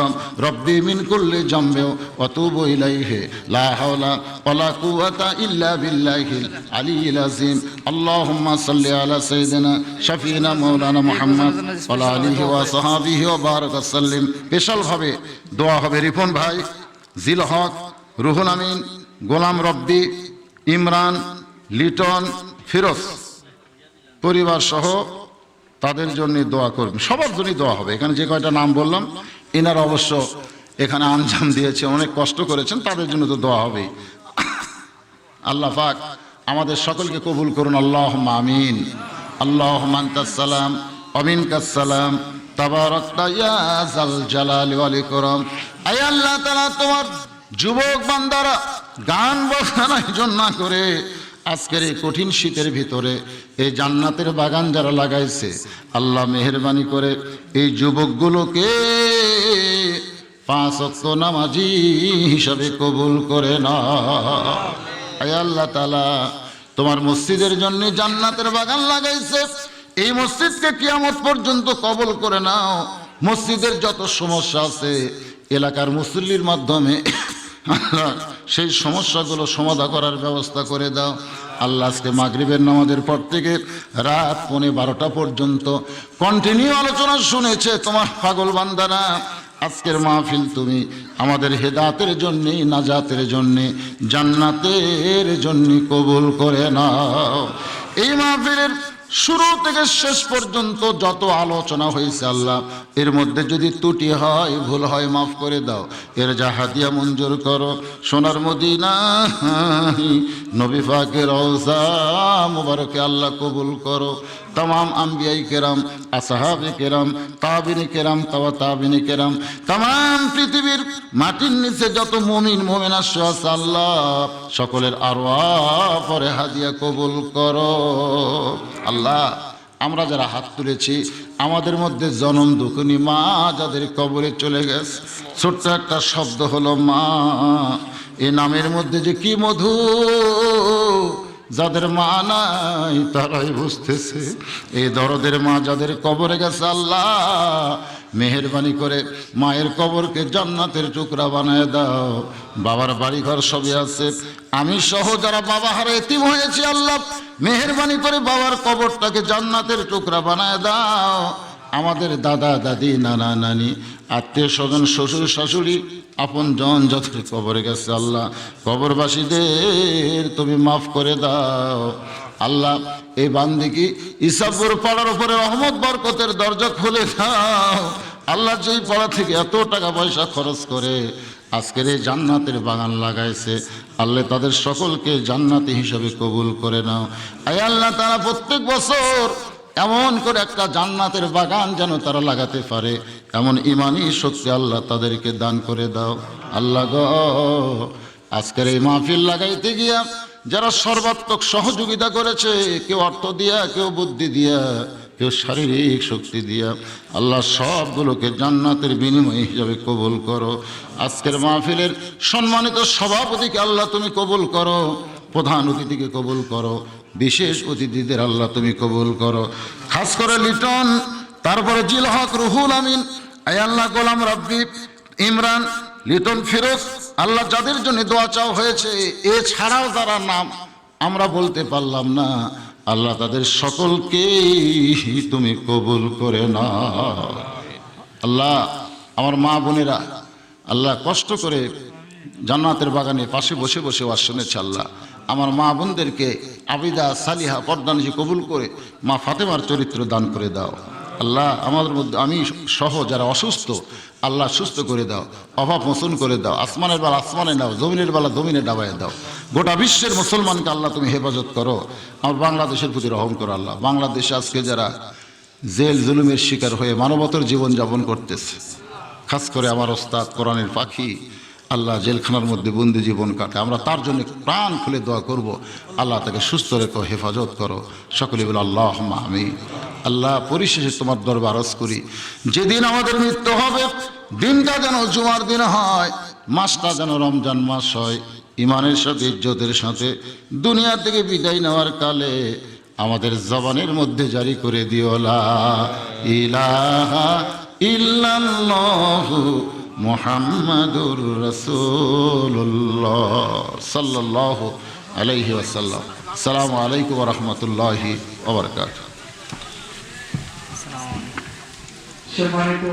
রব্বি মিন কুল্লি জামবি ওয়া তুবু ইলাইহি, লা হাওলা ওয়ালা কুওয়াতা ইল্লা বিল্লাহিল আলিয়্যিল আযীম। আল্লাহুম্মা সাল্লি আলা সাইয়্যিদিনা শাফিনা মাওলানা মুহাম্মদ ওয়া আলা আলিহি ওয়া সাহবিহি ওয়া বারাকা সাল্লিম। স্পেশাল ভাবে দোয়া হবে রিপন ভাই, জিল হক, রুহুল আমিন, গোলাম রব্বি, ইমরান, লিটন, ফিরোজ পরিবার সহ তাদের জন্য দোয়া করবেন। সবার জন্যই দোয়া হবে। এখানে যে কয়টা নাম বললাম এনারা অবশ্য এখানে আঞ্জাম দিয়েছে, অনেক কষ্ট করেছেন, তাদের জন্য তো দোয়া হবেই। আল্লাহ পাক আমাদের সকলকে কবুল করুন, আল্লাহুম্মা আমিন। আল্লাহুম্মা আনতাস সালাম ওয়া মিনকাস সালাম, তাবারাকতা ইয়া যাল জালালি ওয়াল ইকরাম। আয় আল্লাহ তাআলা, তোমার যুবক বান্দারা গান বাজনার জন্য না করে আজকের এই কঠিন শীতের ভিতরে এই জান্নাতের বাগান যারা লাগাইছে, আল্লাহ মেহেরবানি করে এই যুবকগুলোকে 5 ওয়াক্ত নামাজি হিসাবে কবুল করে না। আয় আল্লাহ তাআলা, তোমার মসজিদের জন্য জান্নাতের বাগান লাগাইছে, এই মসজিদকে কিয়ামত পর্যন্ত কবুল করে নাও। মসজিদের যত সমস্যা আছে এলাকার মুসল্লির মাধ্যমে আল্লাহ সেই সমস্যাগুলো সমাধান করার ব্যবস্থা করে দাও। আল্লাহ আজকে মাগরিবের নামাজের পর থেকে রাত 11:30 পর্যন্ত কন্টিনিউ আলোচনা শুনেছে তোমার পাগল বান্দারা। আজকের মাহফিল তুমি আমাদের হেদায়েতের জন্য, নাজাতের জন্য, জান্নাতের জন্য কবুল করে নাও। এই মাহফিলের শুরু থেকে শেষ পর্যন্ত যত আলোচনা হয়েছে আল্লাহ, এর মধ্যে যদি ত্রুটি হয়, ভুল হয়, মাফ করে দাও। এর যা হাদিয়া মঞ্জুর করো, সোনার মদিনা নবী পাকের রওজা মুবারকে আল্লাহ কবুল করো। तमाम अम्बियाई केराम, আসহাবে কেরাম, তাবিনী কেরাম, তাবিনী কেরাম, तमाम পৃথিবীর মাটির নিচে যত মুমিন মুমিনা আছে আল্লাহ সকলের আরওয়াহ পরে হাদিয়া কবুল করো। আল্লাহ, আমরা যারা হাত তুলেছি আমাদের মধ্যে জনম দুঃখিনী মা যাদের কবরে চলে গেছে, ছোট্ট একটা শব্দ হলো মা। এই নামের মধ্যে যে কি মধু, যাদের মা নাই তারাই বুঝতেছে। এই দরদের মা যাদের কবরে গেছে আল্লাহ মেহেরবানি করে মায়ের কবরকে জান্নাতের টুকরা বানায় দাও। বাবার বাড়ি ঘর সবই আছে, আমি সহ যারা বাবা হারা এতিম হয়েছি আল্লাহ মেহেরবানি করে বাবার কবরটাকে জান্নাতের টুকরা বানায় দাও। আমাদের দাদা দাদি, নানা নানি, আত্মীয় স্বজন, শ্বশুর শাশুড়ি, আপন জন যত কবরে গেছে আল্লাহ কবরবাসীদের তুমি মাফ করে দাও। আল্লাহ, এই বান্দিকে ইসাবুর পাড়ার উপরে রহমত বরকতের দরজা খুলে দাও। আল্লাহ, যেই পাড়া থেকে এত টাকা পয়সা খরচ করে আজকের এই জান্নাতের বাগান লাগাইছে আল্লাহ তাদের সকলকে জান্নাতি হিসাবে কবুল করে নাও। আয় আল্লাহ, তারা প্রত্যেক বছর এমন করে একটা জান্নাতের বাগান যেন তারা লাগাতে পারে, এমন ইমানি শক্তি আল্লাহ তাদেরকে দান করে দাও। আল্লাহ গো, আজকের এই মাহফিল লাগাইতে গিয়া যারা সর্বাত্মক সহযোগিতা করেছে, কেউ অর্থ দিয়া, কেউ বুদ্ধি দিয়া, কেউ শারীরিক শক্তি দিয়া, আল্লাহ সবগুলোকে জান্নাতের বিনিময় হিসাবে কবুল করো। আজকের মাহফিলের সম্মানিত সভাপতিকে আল্লাহ তুমি কবুল করো, প্রধান অতিথিকে কবুল করো, বিশেষ অতিথিদের আল্লাহ তুমি কবুল করো। খাস করে লিটন, তারপরে জিল হক, রুহুল আমিন, আয় আল্লাহ গোলাম রব্বি, ইমরান, লিটন, ফিরোজ, আল্লাহ যাদের জন্য দোয়া চাও হয়েছে, এছাড়াও যারা নাম আমরা বলতে পারলাম না আল্লাহ তাদের সকলকে তুমি কবুল করে নাও। আল্লাহ, আমার মা বোনেরা আল্লাহ কষ্ট করে জান্নাতের বাগানে পাশে বসে বসে ওয়াজ শুনেছে। আল্লাহ আমার মা বোনদেরকে আবিদা সালিহা পর্দানিশি কবুল করে মা ফাতেমার চরিত্র দান করে দাও। আল্লাহ আমাদের মধ্যে আমি সহ যারা অসুস্থ আল্লাহ সুস্থ করে দাও, অভাব মোচন করে দাও, আসমানের বেলা আসমানে দাও, জমিনের বেলা জমিনে ডাবায় দাও। গোটা বিশ্বের মুসলমানকে আল্লাহ তুমি হেফাজত করো। আমার বাংলাদেশের প্রতি রহম করো আল্লাহ। বাংলাদেশে আজকে যারা জেল জুলুমের শিকার হয়ে মানবতার জীবন যাপন করতেছে, খাস করে আমার ওস্তাদ কোরআনের পাখি আল্লাহ জেলখানার মধ্যে বন্দি জীবন কাটে, আমরা তার জন্য প্রাণ খুলে দোয়া করব। আল্লাহ তাকে সুস্থ রেখো, হেফাজত করো। সকলে বলে আল্লাহুম্মা আমিন। আল্লাহ পরিশেষে তোমার দরবার আরজ করি, যেদিন আমাদের মৃত্যু হবে দিনটা যেন জুমার দিন হয়, মাসটা যেন রমজান মাস হয়, ইমানের সাথে ইজ্জতের সাথে দুনিয়া থেকে বিদায় নেওয়ার কালে আমাদের জবানের মধ্যে জারি করে দিও লা ইলাহা ইল্লাল্লাহু মুহাম্মাদুর রাসূলুল্লাহ সাল্লাল্লাহু আলাইহি ওয়াসাল্লাম। আসসালামু আলাইকুম ওয়া রাহমাতুল্লাহি ওয়া বারাকাতুহু। সম্মানিত